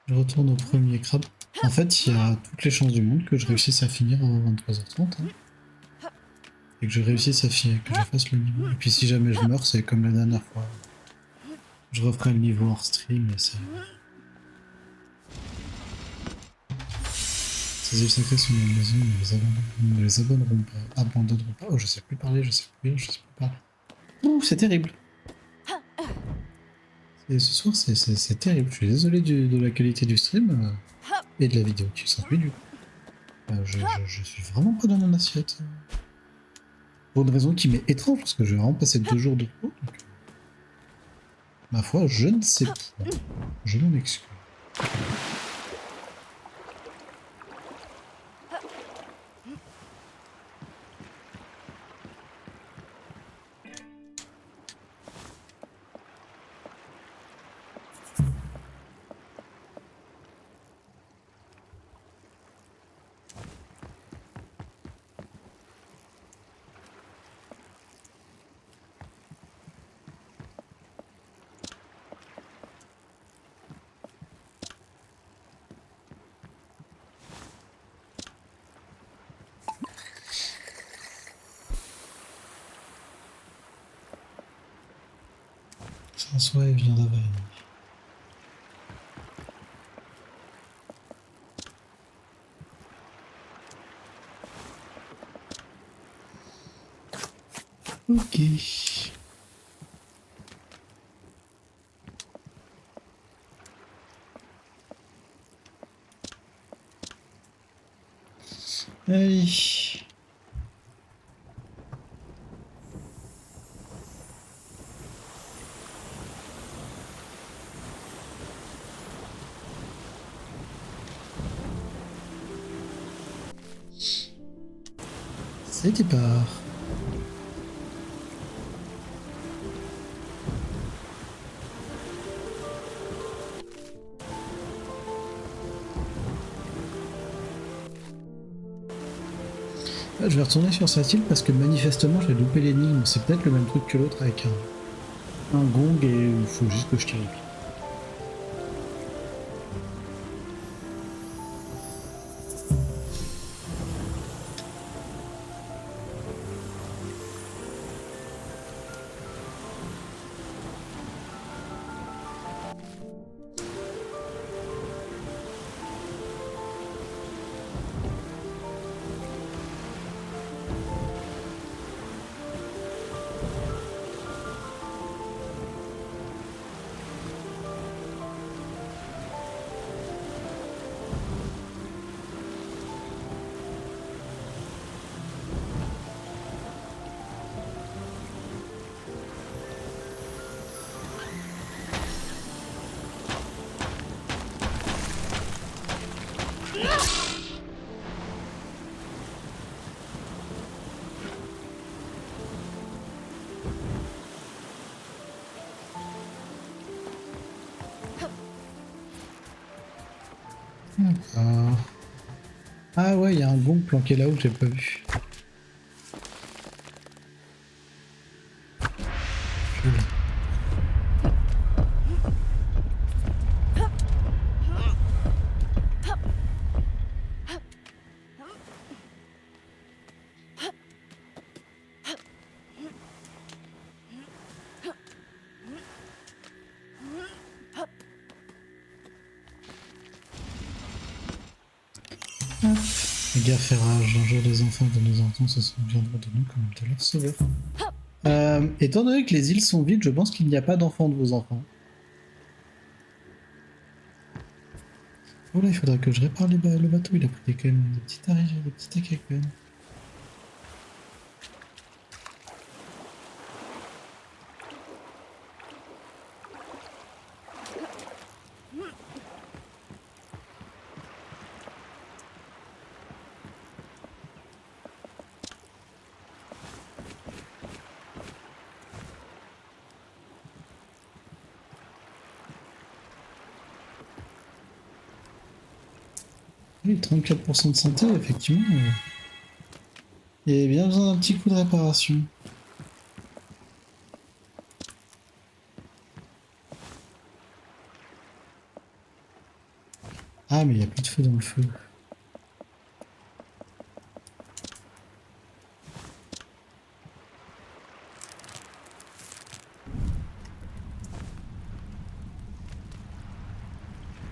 [SPEAKER 1] Je retourne au premier crabe. En fait, il y a toutes les chances du monde que je réussisse à finir avant 23h30. Hein. Et que je réussisse à finir, que je fasse le niveau. Et puis si jamais je meurs, c'est comme la dernière fois. Je referai le niveau hors stream et ça. Ces îles sacrées sont mes maisons, ne les abandonneront pas. Abandonneront pas. Oh, je sais plus parler, je sais plus lire, je sais plus parler. Ouh, c'est terrible. Et ce soir, c'est terrible. Je suis désolé de la qualité du stream et de la vidéo qui s'ensuit du coup. Je suis vraiment pas dans mon assiette. Pour une raison qui m'est étrange, parce que j'ai vraiment passé 2 jours de repos. Donc, ma foi, je ne sais pas. Je m'en excuse. François vient d'Avagne. Ok. Allez. C'est départ. Je vais retourner sur cette île parce que manifestement j'ai loupé l'énigme. C'est peut-être le même truc que l'autre avec un gong et il faut juste que je tire. D'accord. Ah ouais, il y a un gong planqué là où j'ai pas vu. Je l'ai. Hop. Les gars, fait rage. Un jour, les enfants de nos enfants se souviendront de nous comme de leur sauveur. Étant donné que les îles sont vides, je pense qu'il n'y a pas d'enfants de vos enfants. Oh là, il faudra que je répare le bateau. Il a pris quand même des petits tarifs, des petits taquets quand même. Oui, 34% de santé, effectivement. Il y avait bien besoin d'un petit coup de réparation. Ah, mais il n'y a plus de feu dans le feu.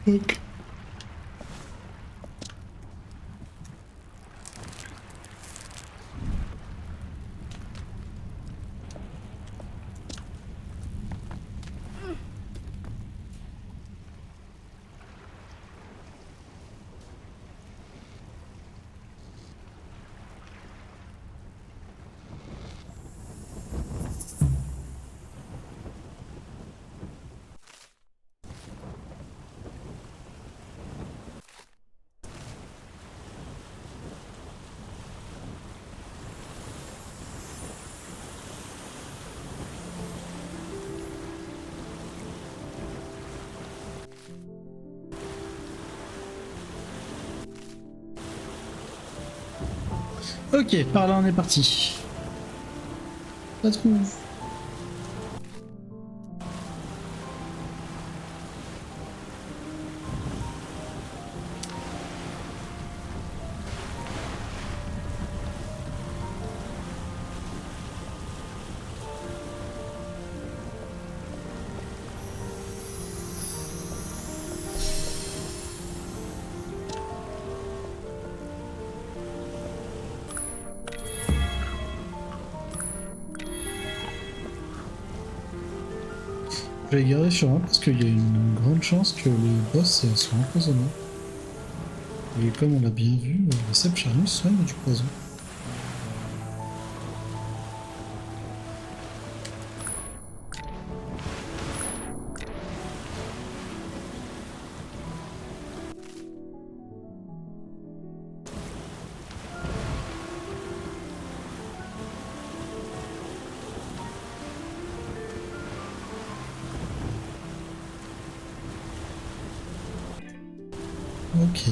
[SPEAKER 1] Ok. Ok, par là on est parti. Ça trouve. Je vais garder sur moi parce qu'il y a une grande chance que les boss soient empoisonnés. Et comme on l'a bien vu, les cèpes charnus soignent du poison. Ok.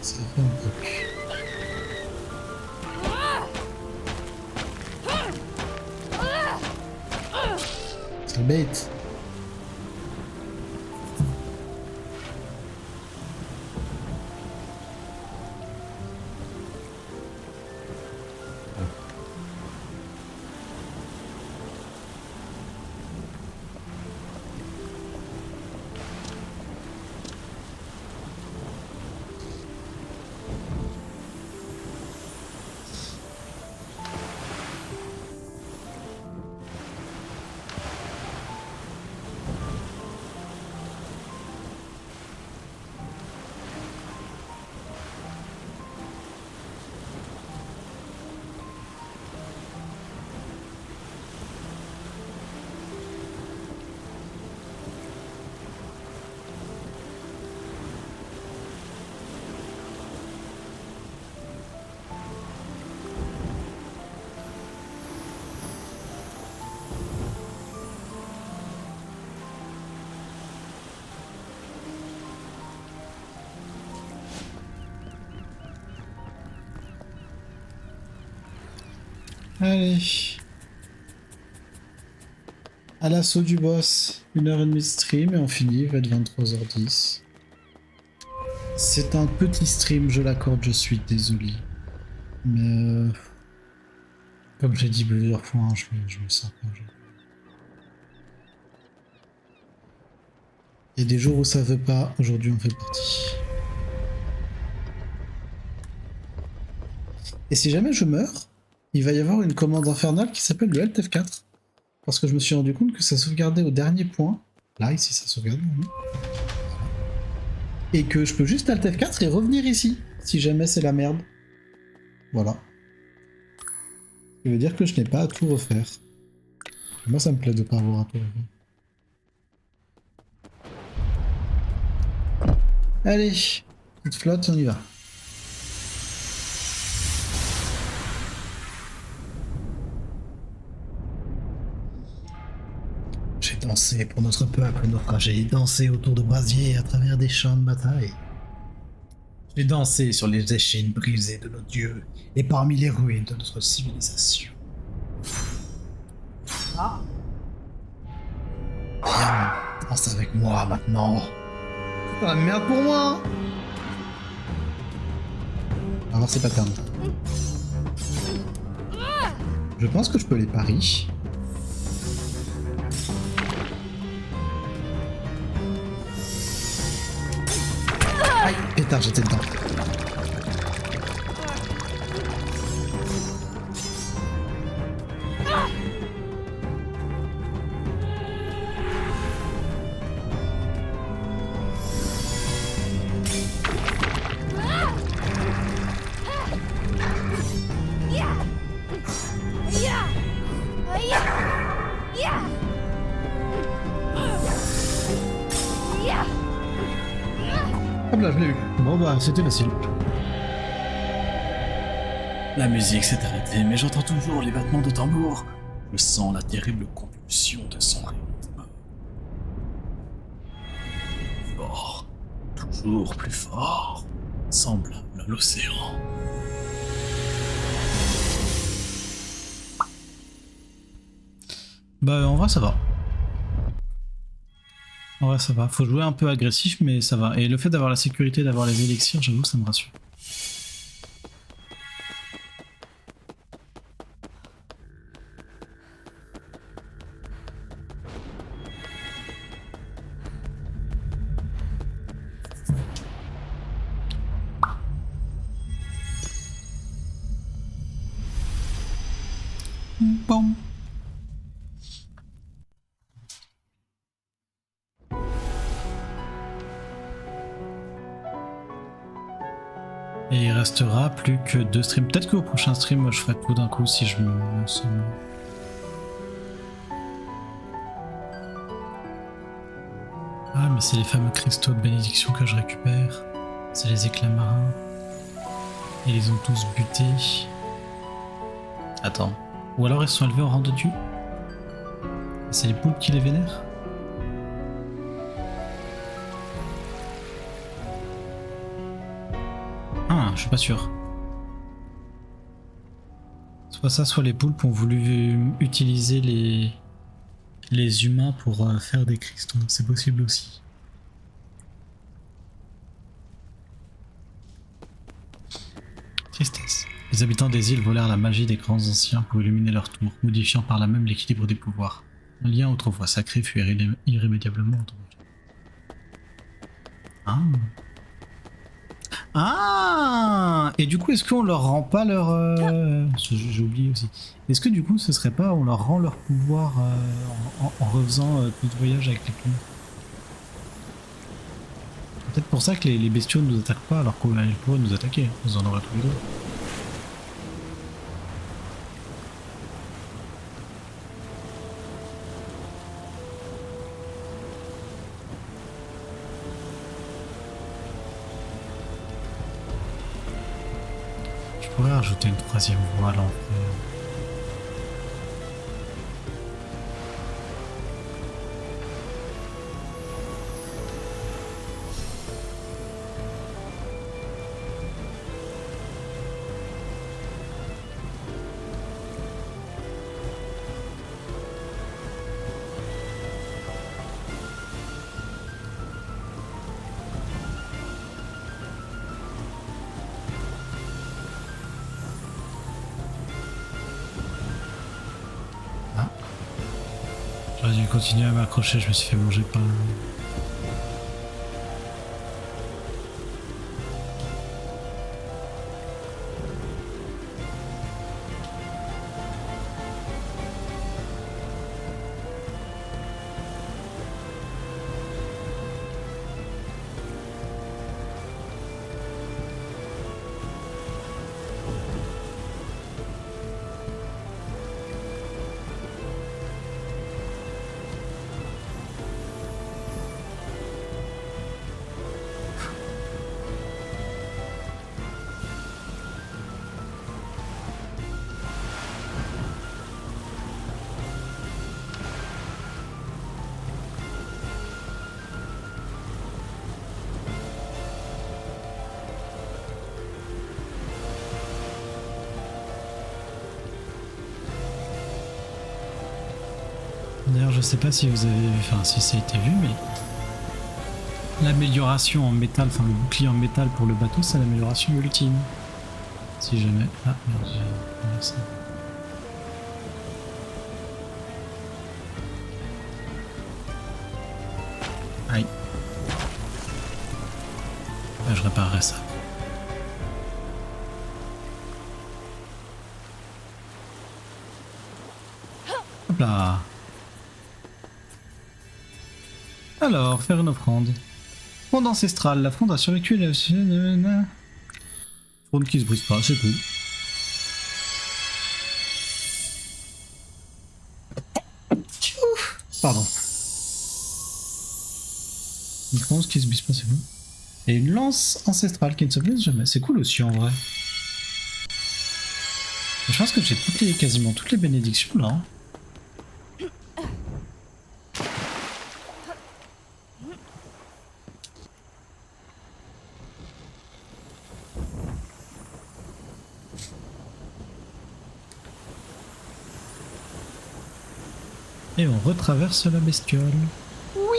[SPEAKER 1] Ça fait un peu. Ça bête. Allez. À l'assaut du boss. 1h30 de stream et on finit, il va être 23h10. C'est un petit stream, je l'accorde, je suis désolé. Mais comme j'ai dit plusieurs fois, hein, je me sens pas aujourd'hui. Il y a des jours où ça veut pas, aujourd'hui on fait partie. Et si jamais je meurs, il va y avoir une commande infernale qui s'appelle le Alt F4. Parce que je me suis rendu compte que ça sauvegardait au dernier point. Là, ici, ça sauvegarde. Et que je peux juste Alt F4 et revenir ici, si jamais c'est la merde. Voilà. Ce qui veut dire que je n'ai pas à tout refaire. Moi, ça me plaît de pas avoir à tout refaire. Allez, petite flotte, on y va. J'ai dansé pour notre peuple naufragé, dansé autour de brasiers à travers des champs de bataille. J'ai dansé sur les échines brisées de nos dieux et parmi les ruines de notre civilisation. Ah. Viens, danse avec moi maintenant. C'est pas la merde pour moi. On va voir ces patterns. Je pense que je peux les paris. Aïe, pétard, j'étais dedans. Hop là, je l'ai eu. Bon bah, c'était facile.
[SPEAKER 2] La musique s'est arrêtée, mais j'entends toujours les battements de tambour. Je sens la terrible compulsion de son rythme. Fort, toujours plus fort, semblable à l'océan.
[SPEAKER 1] Bah, en vrai, ça va. En vrai, ça va. Faut jouer un peu agressif, mais ça va. Et le fait d'avoir la sécurité, d'avoir les élixirs, j'avoue que ça me rassure. Bon. Et il restera plus que 2 streams. Peut-être qu'au prochain stream, moi, je ferai tout d'un coup si je me sens... Ah, mais c'est les fameux cristaux de bénédiction que je récupère. C'est les éclats marins. Ils les ont tous butés. Attends. Ou alors ils sont élevés au rang de dieu. C'est les poules qui les vénèrent. Ah, je suis pas sûr. Soit ça, soit les poulpes ont voulu utiliser les humains pour faire des cristaux. C'est possible aussi. Tristesse. Les habitants des îles volèrent la magie des grands anciens pour illuminer leur tour, modifiant par là même l'équilibre des pouvoirs. Un lien autrefois sacré fut irrémédiablement entendu. Ah. Ah. Et du coup, est-ce qu'on leur rend pas leur... J'ai oublié aussi. Est-ce que du coup, ce serait pas on leur rend leur pouvoir en refaisant tout ce voyage avec les plumes? Peut-être pour ça que les bestiaux ne nous attaquent pas alors qu'on pourrait nous attaquer. Vous en aurez tous les deux. Je pourrais rajouter une 3e voie à l'entrée. J'aurais dû continuer à m'accrocher, je me suis fait manger par... D'ailleurs, je sais pas si vous avez vu, enfin si ça a été vu, mais l'amélioration en métal, enfin le bouclier en métal pour le bateau, c'est l'amélioration ultime. Si jamais. Ah merde, j'ai inversé. Aïe. Ah, je réparerai ça. Hop là. Alors, faire une offrande. Fronde ancestrale. La fronde a survécu à la... Fronde qui se brise pas, c'est tout. Pardon. Une fronde qui se brise pas, c'est tout. Et une lance ancestrale qui ne se brise jamais. C'est cool aussi en vrai. Je pense que j'ai quasiment toutes les bénédictions là. Hein. Et on retraverse la bestiole. Oui.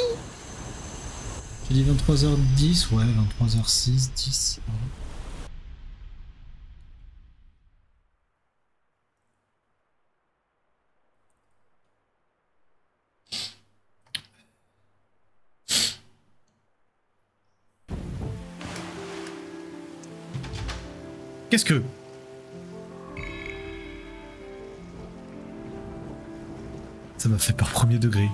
[SPEAKER 1] J'ai dit 23h10, ouais, 23h06, 10. Qu'est-ce que... Ça m'a fait peur premier degré.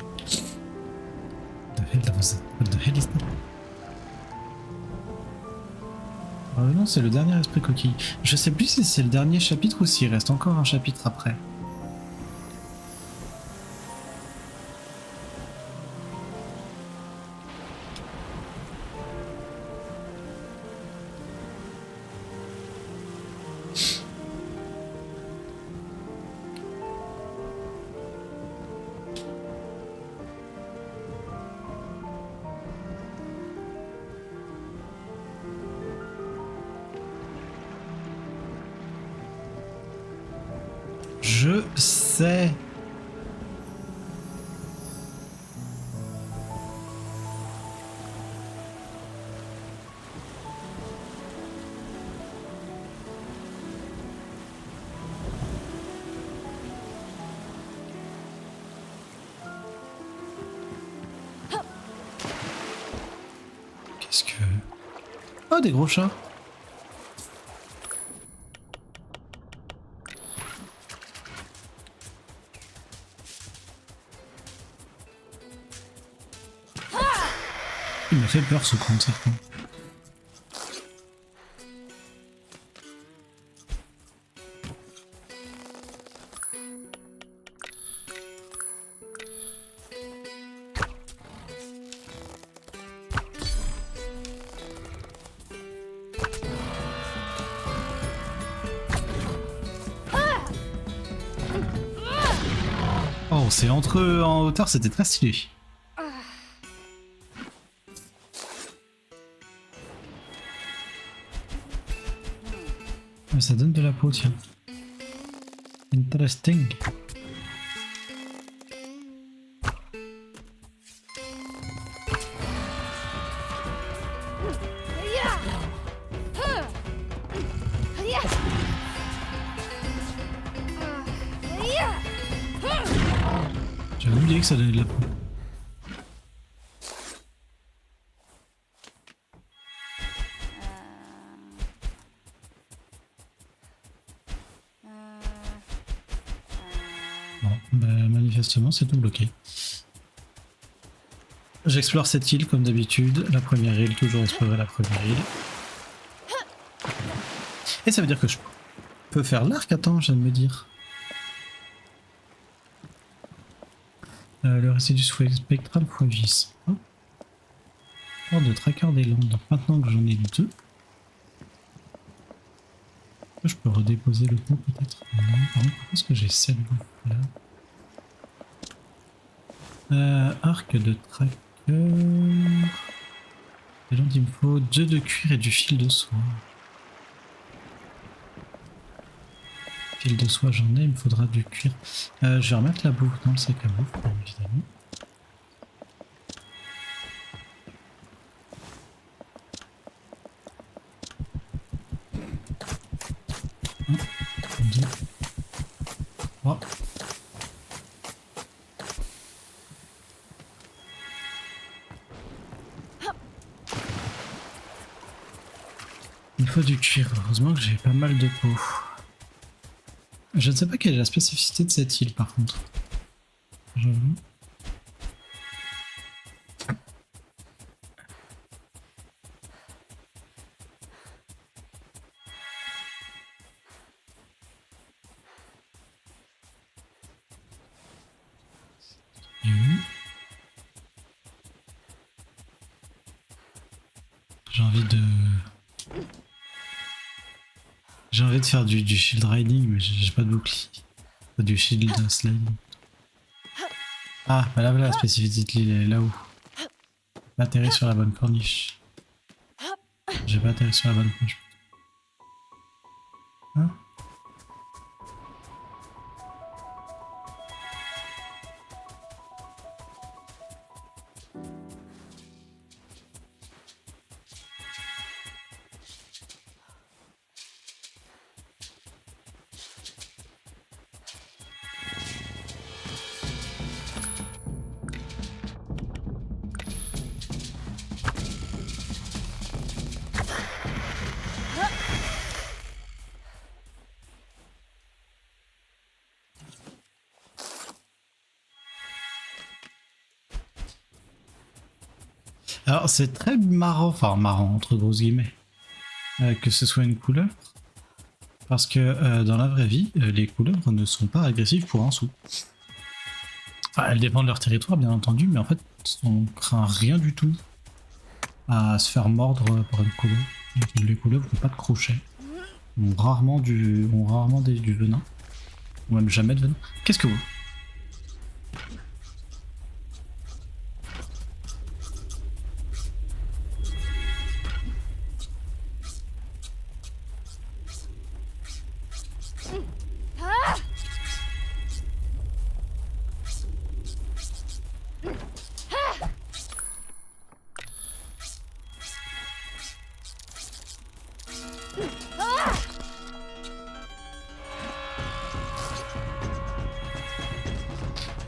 [SPEAKER 1] What the hell is that? Non, c'est le dernier esprit coquille. Je sais plus si c'est le dernier chapitre ou s'il reste encore un chapitre après. Je sais. Qu'est-ce que... Oh, des gros chats. Il m'a fait peur ce con, certain. Oh, c'est entre eux en hauteur, c'était très stylé. Ça donne de la peau, tiens. Interesting. J'avoue, oublié que ça donnait de la peau. Bon, bah, manifestement c'est tout bloqué. J'explore cette île comme d'habitude. La première île, toujours explorer la première île. Et ça veut dire que je peux faire l'arc. Attends, je viens de me dire. Le résidu spectral x10. Oh. Hors de tracker des landes. Donc maintenant que j'en ai deux, je peux redéposer le pot peut-être. Non, par contre, pourquoi est-ce que j'ai cette bouffe là? Arc de tracker. Et donc il me faut 2 de cuir et du fil de soie. Fil de soie j'en ai, il me faudra du cuir. Je vais remettre la bouffe dans le sac à bouffe, bien évidemment. Un, deux, trois. Il me faut du cuir, heureusement que j'ai pas mal de peau. Je ne sais pas quelle est la spécificité de cette île par contre. J'avoue. J'ai envie de... J'ai envie de faire du shield riding, mais j'ai pas de bouclier. Pas du shield sliding. Ah, bah là, voilà la spécificité de l'île, elle est là-haut. Pas atterri sur la bonne corniche. J'ai pas atterri sur la bonne corniche. Hein? Alors c'est très marrant, enfin marrant entre grosses guillemets, que ce soit une couleuvre, parce que dans la vraie vie, les couleuvres ne sont pas agressives pour un sou. Enfin, elles dépendent de leur territoire bien entendu, mais en fait on craint rien du tout à se faire mordre par une couleuvre. Les couleuvres n'ont pas de crochet, ont rarement du venin, ou même jamais de venin. Qu'est-ce que vous?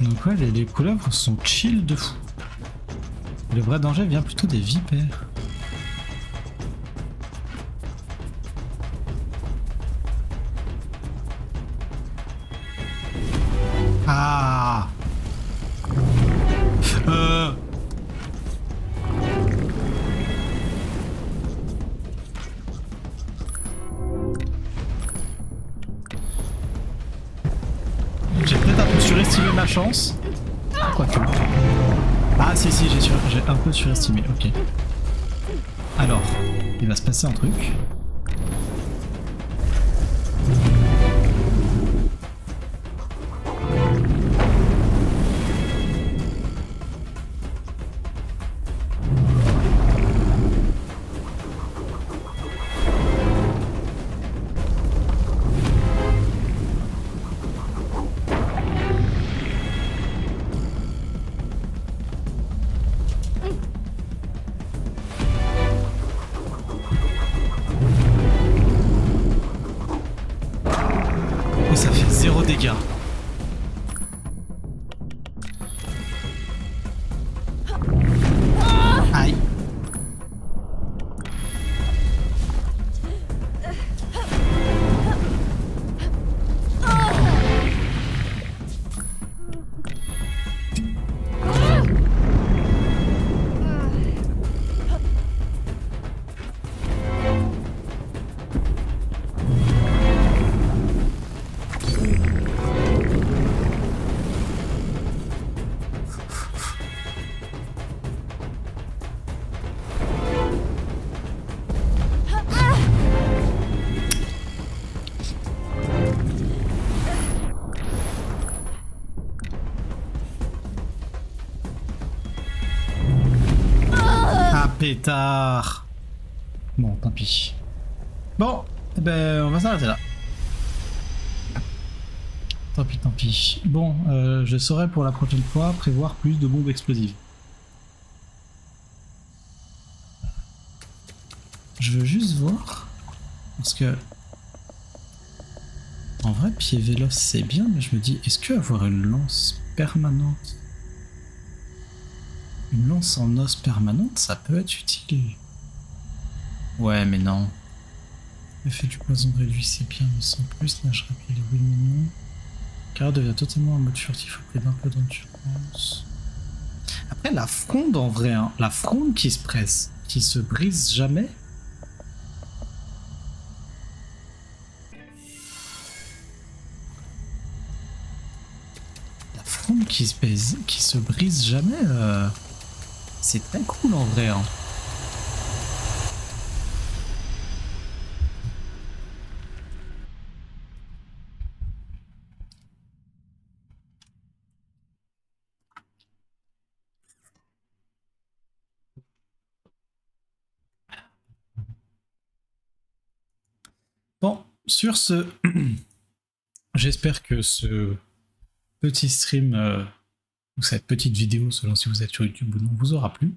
[SPEAKER 1] Donc ouais, les couleuvres sont chill de fou. Le vrai danger vient plutôt des vipères. Ah J'ai peut-être un peu surestimé ma chance. Quoique. Ah si j'ai un peu surestimé, ok. Alors, il va se passer un truc. pétard. Bon, tant pis. Bon, eh ben, on va s'arrêter là. Tant pis, tant pis. Bon, je saurai pour la prochaine fois prévoir plus de bombes explosives. Je veux juste voir. Parce que... En vrai, pied véloce c'est bien, mais je me dis, est-ce que avoir une lance permanente... Une lance en os permanente, ça peut être utile. Ouais, mais non. Effet du poison réduit, c'est bien, mais sans plus, nage rapide, oui, mais non. Car devient totalement en mode furtif auprès d'un peu d'endurance. Après, la fronde en vrai, hein, la fronde qui se presse, qui se brise jamais. La fronde qui se brise jamais, c'est très cool en vrai. Hein. Bon, sur ce, j'espère que ce petit stream ou cette petite vidéo, selon si vous êtes sur YouTube ou non, vous aura plu.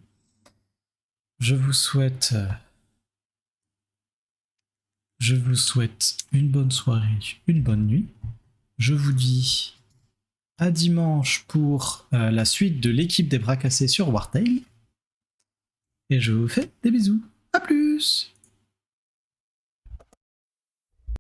[SPEAKER 1] Je vous souhaite une bonne soirée, une bonne nuit. Je vous dis à dimanche pour la suite de l'équipe des bras cassés sur Wartail. Et je vous fais des bisous. À plus!